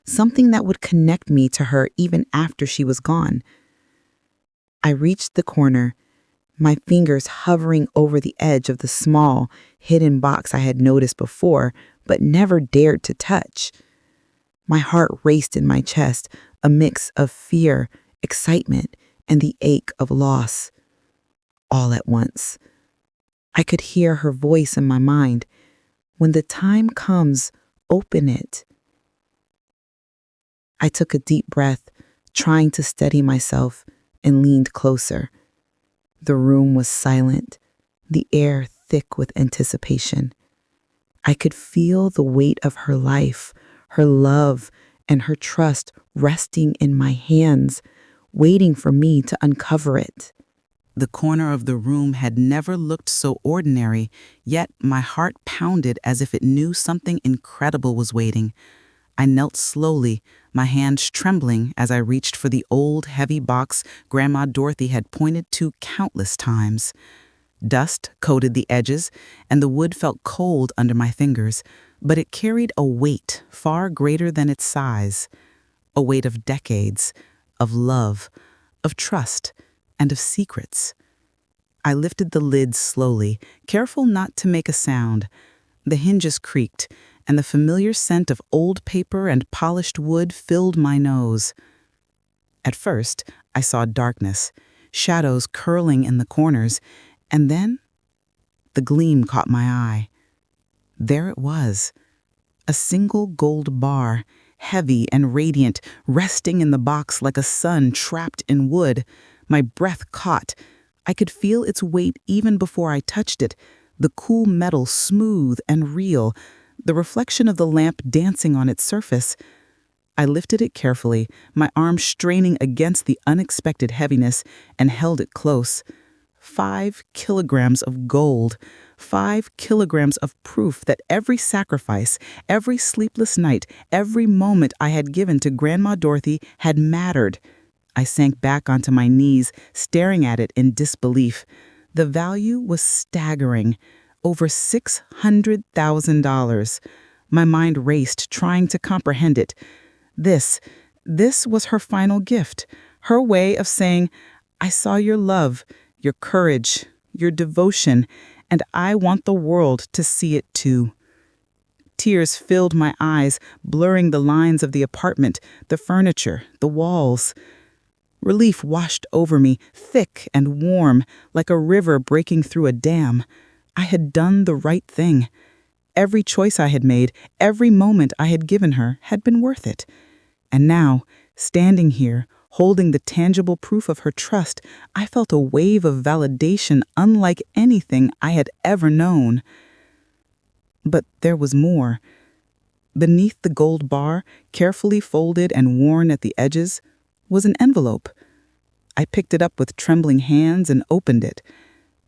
something that would connect me to her even after she was gone. I reached the corner, my fingers hovering over the edge of the small, hidden box I had noticed before but never dared to touch. My heart raced in my chest, a mix of fear, excitement, and the ache of loss. All at once. I could hear her voice in my mind. When the time comes, open it. I took a deep breath, trying to steady myself, and leaned closer. The room was silent, the air thick with anticipation. I could feel the weight of her life, her love, and her trust resting in my hands, waiting for me to uncover it. The corner of the room had never looked so ordinary, yet my heart pounded as if it knew something incredible was waiting. I knelt slowly, my hands trembling as I reached for the old, heavy box Grandma Dorothy had pointed to countless times. Dust coated the edges, and the wood felt cold under my fingers, but it carried a weight far greater than its size, a weight of decades, of love, of trust, and of secrets. I lifted the lid slowly, careful not to make a sound. The hinges creaked, and the familiar scent of old paper and polished wood filled my nose. At first, I saw darkness, shadows curling in the corners, and then the gleam caught my eye. There it was, a single gold bar, heavy and radiant, resting in the box like a sun trapped in wood. My breath caught. I could feel its weight even before I touched it, the cool metal smooth and real, the reflection of the lamp dancing on its surface. I lifted it carefully, my arm straining against the unexpected heaviness, and held it close. 5 kilograms of gold, 5 kilograms of proof that every sacrifice, every sleepless night, every moment I had given to Grandma Dorothy had mattered. I sank back onto my knees, staring at it in disbelief. The value was staggering, over $600,000. My mind raced, trying to comprehend it. This was her final gift, her way of saying, I saw your love, your courage, your devotion, and I want the world to see it too. Tears filled my eyes, blurring the lines of the apartment, the furniture, the walls. Relief washed over me, thick and warm, like a river breaking through a dam. I had done the right thing. Every choice I had made, every moment I had given her had been worth it. And now, standing here, holding the tangible proof of her trust, I felt a wave of validation unlike anything I had ever known. But there was more. Beneath the gold bar, carefully folded and worn at the edges, was an envelope. I picked it up with trembling hands and opened it.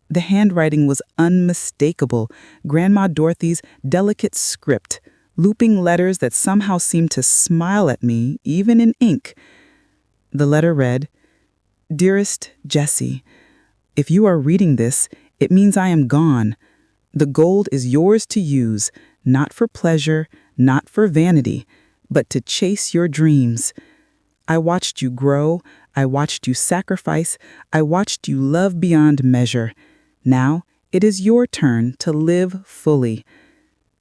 The handwriting was unmistakable, Grandma Dorothy's delicate script, looping letters that somehow seemed to smile at me, even in ink. The letter read, Dearest Jessie, if you are reading this, it means I am gone. The gold is yours to use, not for pleasure, not for vanity, but to chase your dreams. I watched you grow, I watched you sacrifice, I watched you love beyond measure. Now it is your turn to live fully.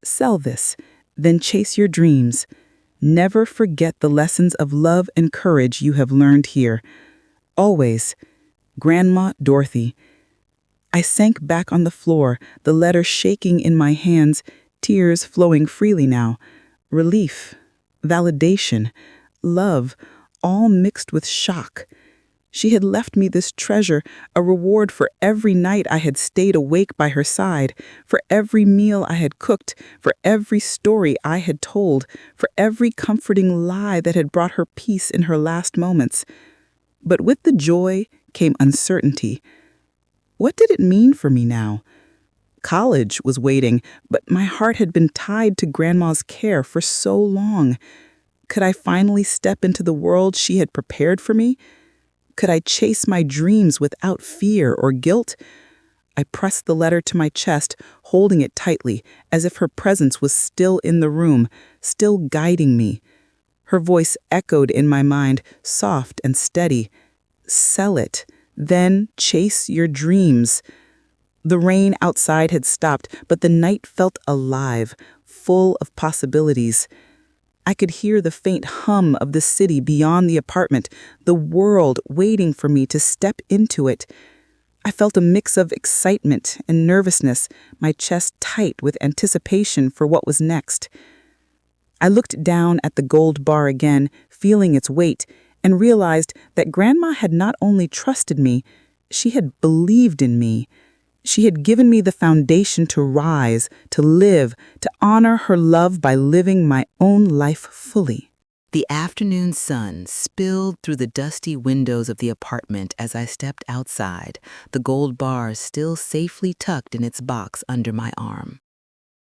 Sell this, then chase your dreams. Never forget the lessons of love and courage you have learned here. Always, Grandma Dorothy. I sank back on the floor, the letter shaking in my hands, tears flowing freely now. Relief, validation, love, all mixed with shock. She had left me this treasure, a reward for every night I had stayed awake by her side, for every meal I had cooked, for every story I had told, for every comforting lie that had brought her peace in her last moments. But with the joy came uncertainty. What did it mean for me now? College was waiting, but my heart had been tied to Grandma's care for so long. Could I finally step into the world she had prepared for me? Could I chase my dreams without fear or guilt? I pressed the letter to my chest, holding it tightly, as if her presence was still in the room, still guiding me. Her voice echoed in my mind, soft and steady. Sell it, then chase your dreams. The rain outside had stopped, but the night felt alive, full of possibilities. I could hear the faint hum of the city beyond the apartment, the world waiting for me to step into it. I felt a mix of excitement and nervousness, my chest tight with anticipation for what was next. I looked down at the gold bar again, feeling its weight, and realized that Grandma had not only trusted me, she had believed in me. She had given me the foundation to rise, to live, to honor her love by living my own life fully. The afternoon sun spilled through the dusty windows of the apartment as I stepped outside, the gold bar still safely tucked in its box under my arm.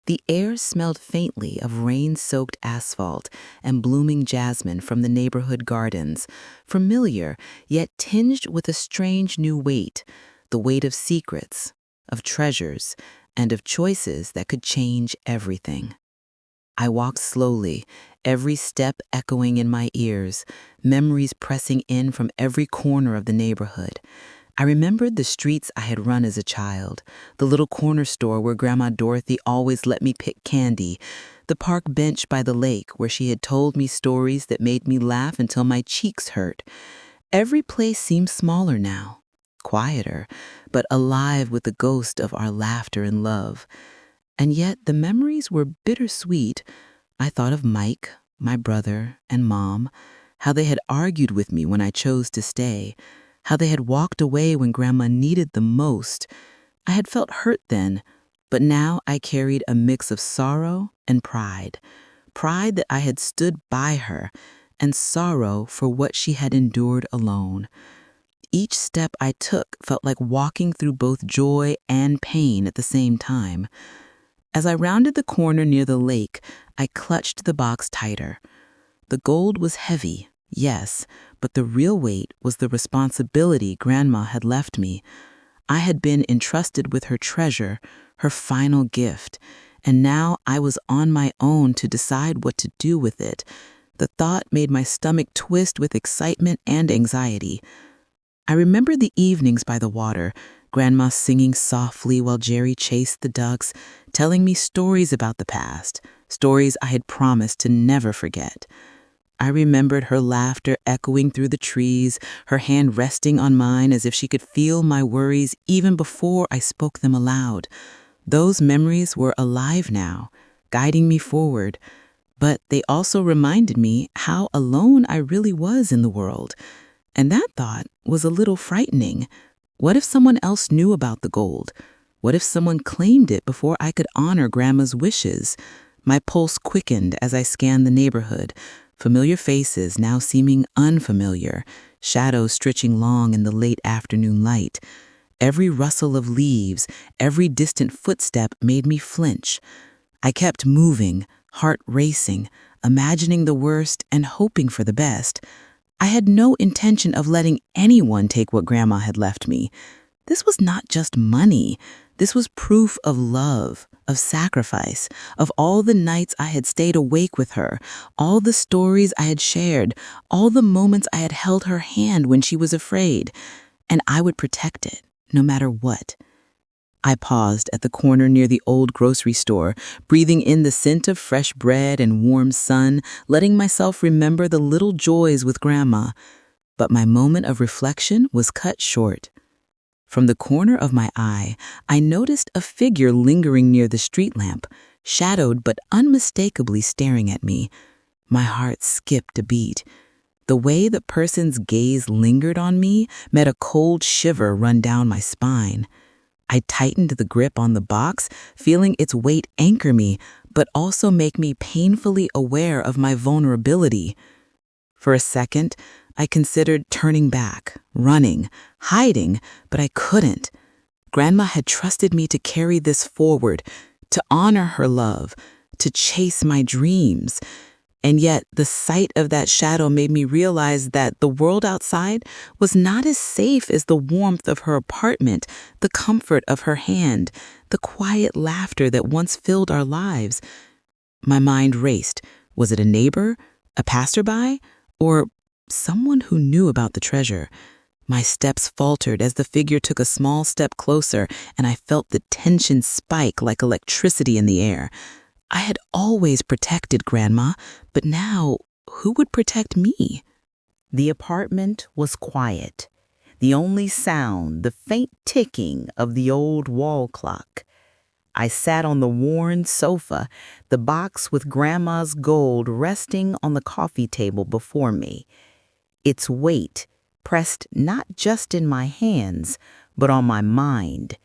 The air smelled faintly of rain-soaked asphalt and blooming jasmine from the neighborhood gardens, familiar yet tinged with a strange new weight, the weight of secrets, of treasures, and of choices that could change everything. I walked slowly, every step echoing in my ears, memories pressing in from every corner of the neighborhood. I remembered the streets I had run as a child, the little corner store where Grandma Dorothy always let me pick candy, the park bench by the lake where she had told me stories that made me laugh until my cheeks hurt. Every place seemed smaller now, quieter, but alive with the ghost of our laughter and love. And yet the memories were bittersweet. I thought of Mike, my brother, and Mom, how they had argued with me when I chose to stay, how they had walked away when Grandma needed them most. I had felt hurt then, but now I carried a mix of sorrow and pride. Pride that I had stood by her, and sorrow for what she had endured alone. Each step I took felt like walking through both joy and pain at the same time. As I rounded the corner near the lake, I clutched the box tighter. The gold was heavy, yes, but the real weight was the responsibility Grandma had left me. I had been entrusted with her treasure, her final gift, and now I was on my own to decide what to do with it. The thought made my stomach twist with excitement and anxiety. I remember the evenings by the water, Grandma singing softly while Jerry chased the ducks, telling me stories about the past, stories I had promised to never forget. I remembered her laughter echoing through the trees, her hand resting on mine as if she could feel my worries even before I spoke them aloud. Those memories were alive now, guiding me forward, but they also reminded me how alone I really was in the world. And that thought was a little frightening. What if someone else knew about the gold? What if someone claimed it before I could honor Grandma's wishes? My pulse quickened as I scanned the neighborhood, familiar faces now seeming unfamiliar, shadows stretching long in the late afternoon light. Every rustle of leaves, every distant footstep made me flinch. I kept moving, heart racing, imagining the worst and hoping for the best. I had no intention of letting anyone take what Grandma had left me. This was not just money. This was proof of love, of sacrifice, of all the nights I had stayed awake with her, all the stories I had shared, all the moments I had held her hand when she was afraid. And I would protect it, no matter what. I paused at the corner near the old grocery store, breathing in the scent of fresh bread and warm sun, letting myself remember the little joys with Grandma. But my moment of reflection was cut short. From the corner of my eye, I noticed a figure lingering near the street lamp, shadowed but unmistakably staring at me. My heart skipped a beat. The way the person's gaze lingered on me made a cold shiver run down my spine. I tightened the grip on the box, feeling its weight anchor me, but also make me painfully aware of my vulnerability. For a second, I considered turning back, running, hiding, but I couldn't. Grandma had trusted me to carry this forward, to honor her love, to chase my dreams. And yet, the sight of that shadow made me realize that the world outside was not as safe as the warmth of her apartment, the comfort of her hand, the quiet laughter that once filled our lives. My mind raced. Was it a neighbor, a passerby, or someone who knew about the treasure? My steps faltered as the figure took a small step closer, and I felt the tension spike like electricity in the air. I had always protected Grandma, but now who would protect me? The apartment was quiet. The only sound, the faint ticking of the old wall clock. I sat on the worn sofa, the box with Grandma's gold resting on the coffee table before me. Its weight pressed not just in my hands, but on my mind.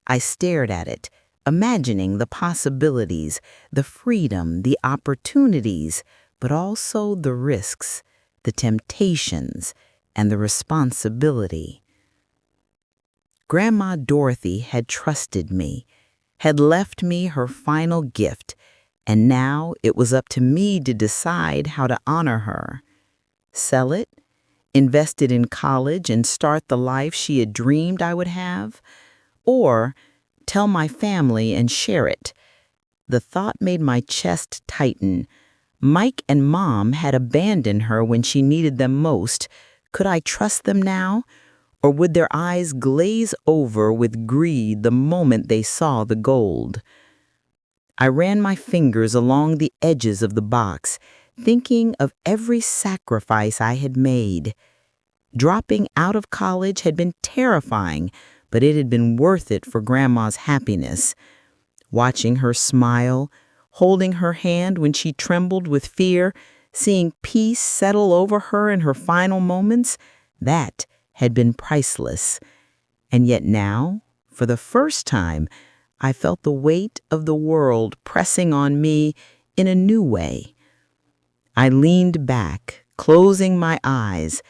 I stared at it, imagining the possibilities, the freedom, the opportunities, but also the risks, the temptations, and the responsibility. Grandma Dorothy had trusted me, had left me her final gift, and now it was up to me to decide how to honor her. Sell it, invest it in college and start the life she had dreamed I would have, or tell my family and share it. The thought made my chest tighten. Mike and Mom had abandoned her when she needed them most. Could I trust them now? Or would their eyes glaze over with greed the moment they saw the gold? I ran my fingers along the edges of the box, thinking of every sacrifice I had made. Dropping out of college had been terrifying, but it had been worth it for Grandma's happiness. Watching her smile, holding her hand when she trembled with fear, seeing peace settle over her in her final moments, that had been priceless. And yet now, for the first time, I felt the weight of the world pressing on me in a new way. I leaned back, closing my eyes.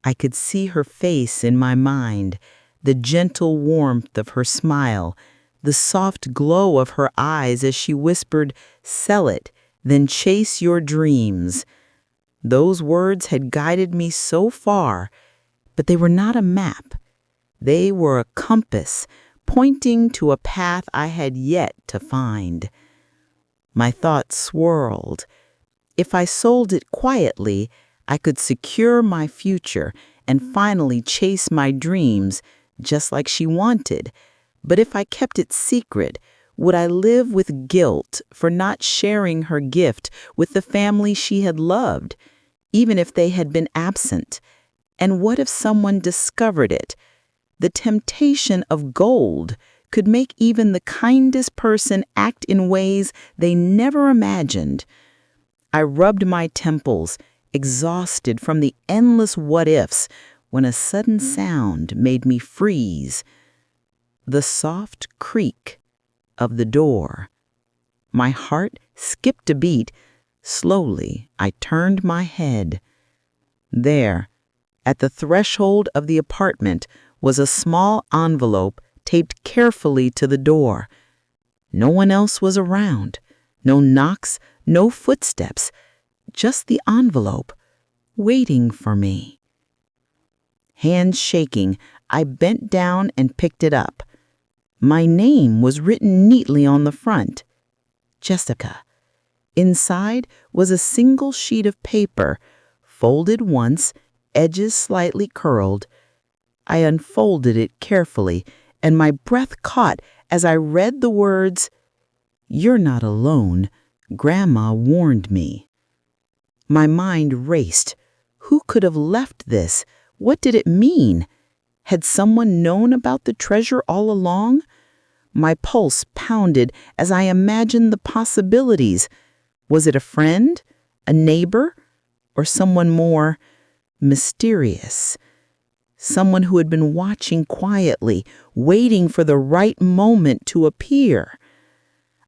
I could see her face in my mind, the gentle warmth of her smile, the soft glow of her eyes as she whispered, "Sell it, then chase your dreams." Those words had guided me so far, but they were not a map. They were a compass, pointing to a path I had yet to find. My thoughts swirled. If I sold it quietly, I could secure my future and finally chase my dreams just like she wanted. But if I kept it secret, would I live with guilt for not sharing her gift with the family she had loved, even if they had been absent? And what if someone discovered it? The temptation of gold could make even the kindest person act in ways they never imagined. I rubbed my temples, exhausted from the endless what-ifs, when a sudden sound made me freeze. The soft creak of the door. My heart skipped a beat. Slowly, I turned my head. There, at the threshold of the apartment, was a small envelope taped carefully to the door. No one else was around. No knocks, no footsteps. Just the envelope, waiting for me. Hands shaking, I bent down and picked it up. My name was written neatly on the front. Jessica. Inside was a single sheet of paper, folded once, edges slightly curled. I unfolded it carefully, and my breath caught as I read the words, "You're not alone. Grandma warned me." My mind raced. Who could have left this? What did it mean? Had someone known about the treasure all along? My pulse pounded as I imagined the possibilities. Was it a friend? A neighbor? or someone more mysterious? Someone who had been watching quietly, waiting for the right moment to appear.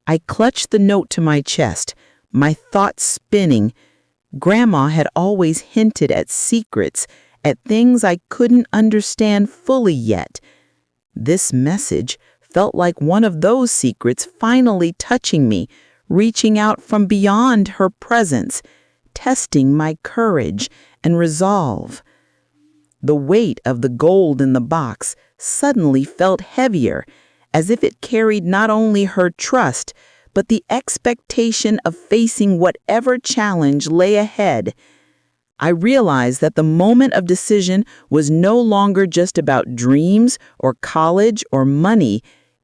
I clutched the note to my chest, my thoughts spinning. Grandma had always hinted at secrets, at things I couldn't understand fully yet. This message felt like one of those secrets finally touching me, reaching out from beyond her presence, testing my courage and resolve. The weight of the gold in the box suddenly felt heavier, as if it carried not only her trust, but the expectation of facing whatever challenge lay ahead. I realized that the moment of decision was no longer just about dreams or college or money.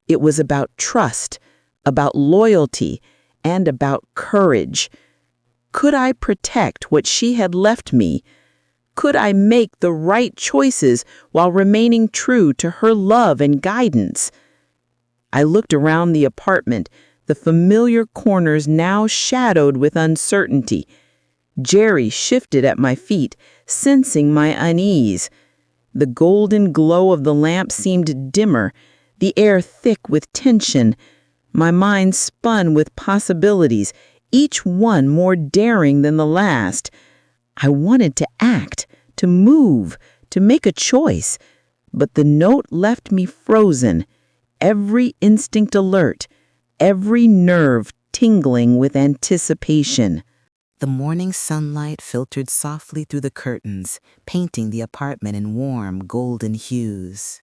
It was about trust, about loyalty, and about courage. Could I protect what she had left me? Could I make the right choices while remaining true to her love and guidance? I looked around the apartment, the familiar corners now shadowed with uncertainty. Jerry shifted at my feet, sensing my unease. The golden glow of the lamp seemed dimmer, the air thick with tension. My mind spun with possibilities, each one more daring than the last. I wanted to act, to move, to make a choice, but the note left me frozen, every instinct alert, every nerve tingling with anticipation. The morning sunlight filtered softly through the curtains, painting the apartment in warm, golden hues.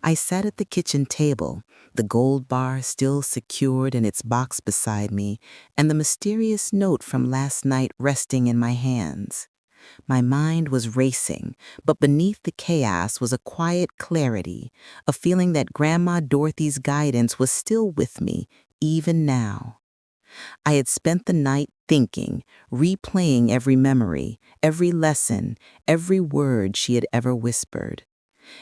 I sat at the kitchen table, the gold bar still secured in its box beside me, and the mysterious note from last night resting in my hands. My mind was racing, but beneath the chaos was a quiet clarity, a feeling that Grandma Dorothy's guidance was still with me, even now. I had spent the night thinking, replaying every memory, every lesson, every word she had ever whispered.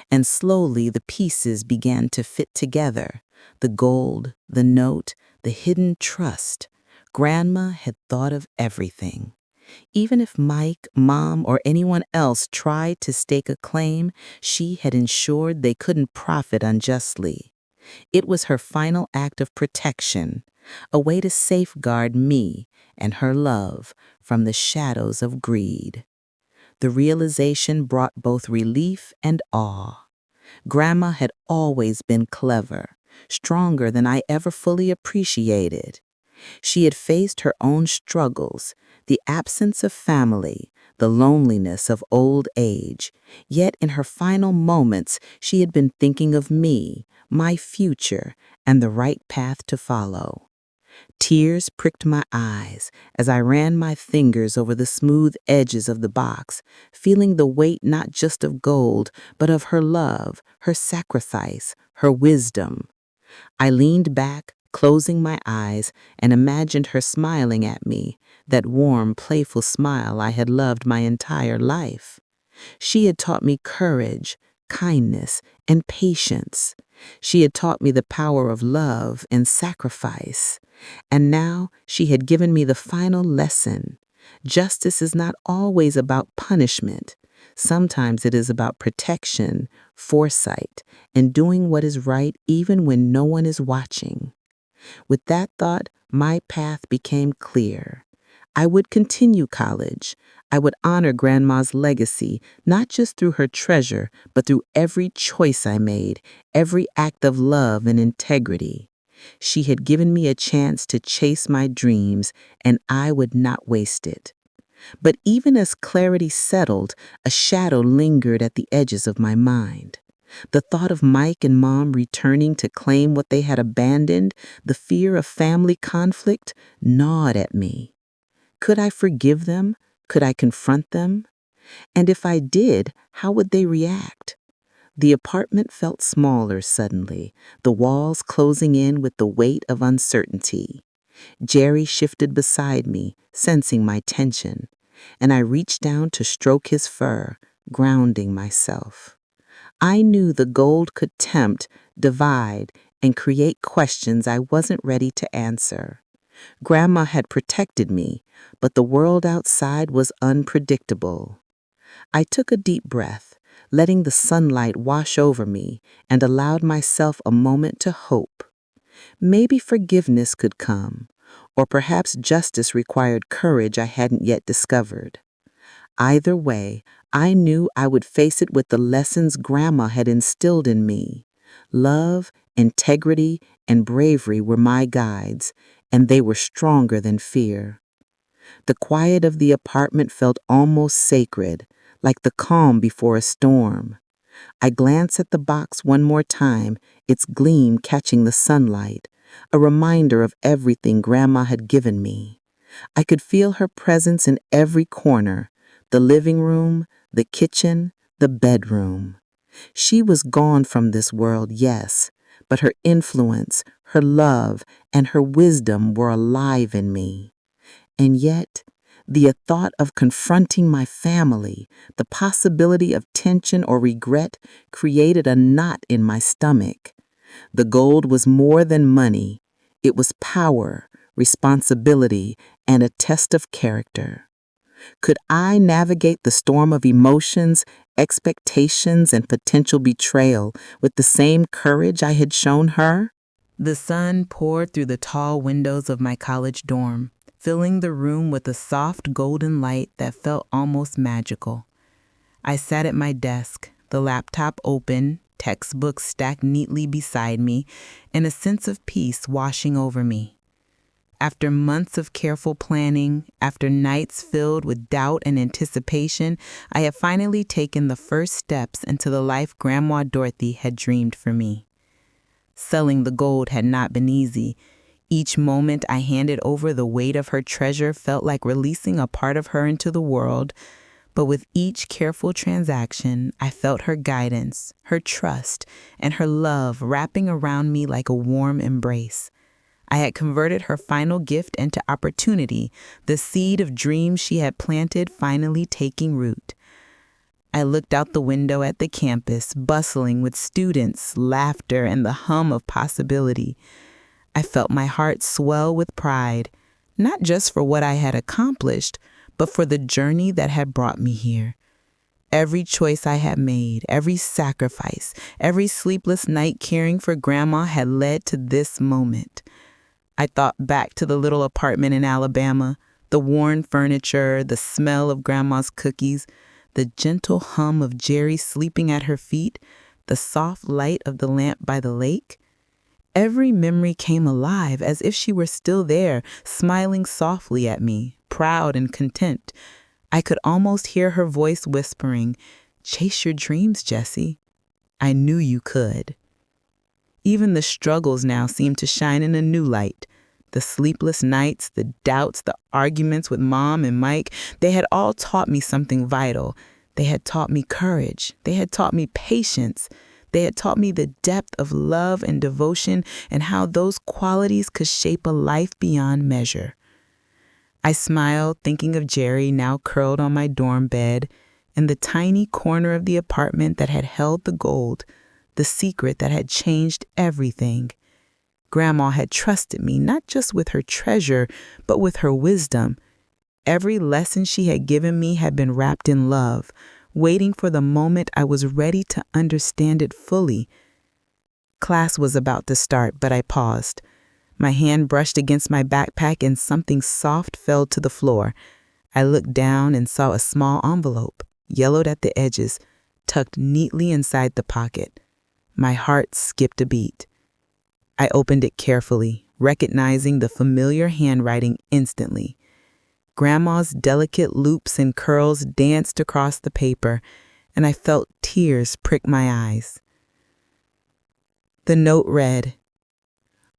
And slowly the pieces began to fit together. The gold, the note, the hidden trust. Grandma had thought of everything. Even if Mike, Mom, or anyone else tried to stake a claim, she had ensured they couldn't profit unjustly. It was her final act of protection, a way to safeguard me and her love from the shadows of greed. The realization brought both relief and awe. Grandma had always been clever, stronger than I ever fully appreciated. She had faced her own struggles, the absence of family, the loneliness of old age. Yet in her final moments, she had been thinking of me, my future, and the right path to follow. Tears pricked my eyes as I ran my fingers over the smooth edges of the box, feeling the weight not just of gold, but of her love, her sacrifice, her wisdom. I leaned back, closing my eyes, and imagined her smiling at me, that warm, playful smile I had loved my entire life. She had taught me courage, kindness, and patience. She had taught me the power of love and sacrifice. And now she had given me the final lesson. Justice is not always about punishment. Sometimes it is about protection, foresight, and doing what is right even when no one is watching. With that thought, my path became clear. I would continue college. I would honor Grandma's legacy, not just through her treasure, but through every choice I made, every act of love and integrity. She had given me a chance to chase my dreams, and I would not waste it. But even as clarity settled, a shadow lingered at the edges of my mind. The thought of Mike and Mom returning to claim what they had abandoned, the fear of family conflict, gnawed at me. Could I forgive them? Could I confront them? And if I did, how would they react? The apartment felt smaller suddenly, the walls closing in with the weight of uncertainty. Jerry shifted beside me, sensing my tension, and I reached down to stroke his fur, grounding myself. I knew the gold could tempt, divide, and create questions I wasn't ready to answer. Grandma had protected me, but the world outside was unpredictable. I took a deep breath, letting the sunlight wash over me, and allowed myself a moment to hope. Maybe forgiveness could come, or perhaps justice required courage I hadn't yet discovered. Either way, I knew I would face it with the lessons Grandma had instilled in me. Love, integrity, and bravery were my guides, and they were stronger than fear. The quiet of the apartment felt almost sacred, like the calm before a storm. I glanced at the box one more time, its gleam catching the sunlight, a reminder of everything Grandma had given me. I could feel her presence in every corner, the living room, the kitchen, the bedroom. She was gone from this world, yes, but her influence, her love, and her wisdom were alive in me. And yet, the thought of confronting my family, the possibility of tension or regret, created a knot in my stomach. The gold was more than money. It was power, responsibility, and a test of character. Could I navigate the storm of emotions, expectations, and potential betrayal with the same courage I had shown her? The sun poured through the tall windows of my college dorm, filling the room with a soft golden light that felt almost magical. I sat at my desk, the laptop open, textbooks stacked neatly beside me, and a sense of peace washing over me. After months of careful planning, after nights filled with doubt and anticipation, I had finally taken the first steps into the life Grandma Dorothy had dreamed for me. Selling the gold had not been easy. Each moment I handed over the weight of her treasure felt like releasing a part of her into the world, but with each careful transaction, I felt her guidance, her trust, and her love wrapping around me like a warm embrace. I had converted her final gift into opportunity, the seed of dreams she had planted finally taking root. I looked out the window at the campus, bustling with students, laughter, and the hum of possibility. I felt my heart swell with pride, not just for what I had accomplished, but for the journey that had brought me here. Every choice I had made, every sacrifice, every sleepless night caring for Grandma had led to this moment. I thought back to the little apartment in Alabama, the worn furniture, the smell of Grandma's cookies, the gentle hum of Jerry sleeping at her feet, the soft light of the lamp by the lake. Every memory came alive as if she were still there, smiling softly at me, proud and content. I could almost hear her voice whispering, "Chase your dreams, Jessie. I knew you could." Even the struggles now seemed to shine in a new light. The sleepless nights, the doubts, the arguments with Mom and Mike, they had all taught me something vital. They had taught me courage. They had taught me patience. They had taught me the depth of love and devotion and how those qualities could shape a life beyond measure. I smiled, thinking of Jerry now curled on my dorm bed and the tiny corner of the apartment that had held the gold, the secret that had changed everything. Grandma had trusted me not just with her treasure, but with her wisdom. Every lesson she had given me had been wrapped in love, waiting for the moment I was ready to understand it fully. Class was about to start, but I paused. My hand brushed against my backpack and something soft fell to the floor. I looked down and saw a small envelope, yellowed at the edges, tucked neatly inside the pocket. My heart skipped a beat. I opened it carefully, recognizing the familiar handwriting instantly. Grandma's delicate loops and curls danced across the paper, and I felt tears prick my eyes. The note read,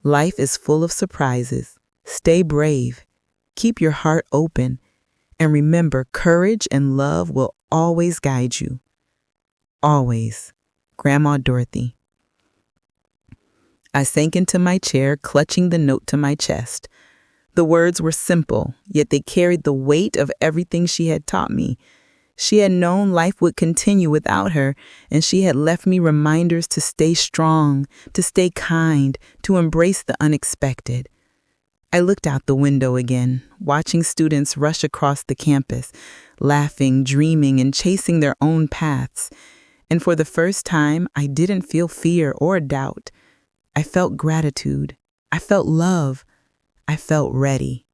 "Life is full of surprises. Stay brave. Keep your heart open. And remember, courage and love will always guide you. Always. Grandma Dorothy." I sank into my chair, clutching the note to my chest. The words were simple, yet they carried the weight of everything she had taught me. She had known life would continue without her, and she had left me reminders to stay strong, to stay kind, to embrace the unexpected. I looked out the window again, watching students rush across the campus, laughing, dreaming, and chasing their own paths. And for the first time, I didn't feel fear or doubt. I felt gratitude. I felt love. I felt ready.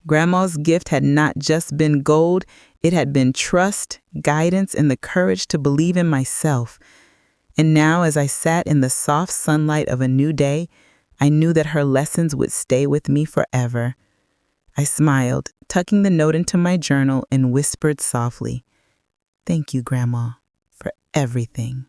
Grandma's gift had not just been gold, it had been trust, guidance, and the courage to believe in myself. And now, as I sat in the soft sunlight of a new day, I knew that her lessons would stay with me forever. I smiled, tucking the note into my journal, and whispered softly, "Thank you, Grandma, for everything."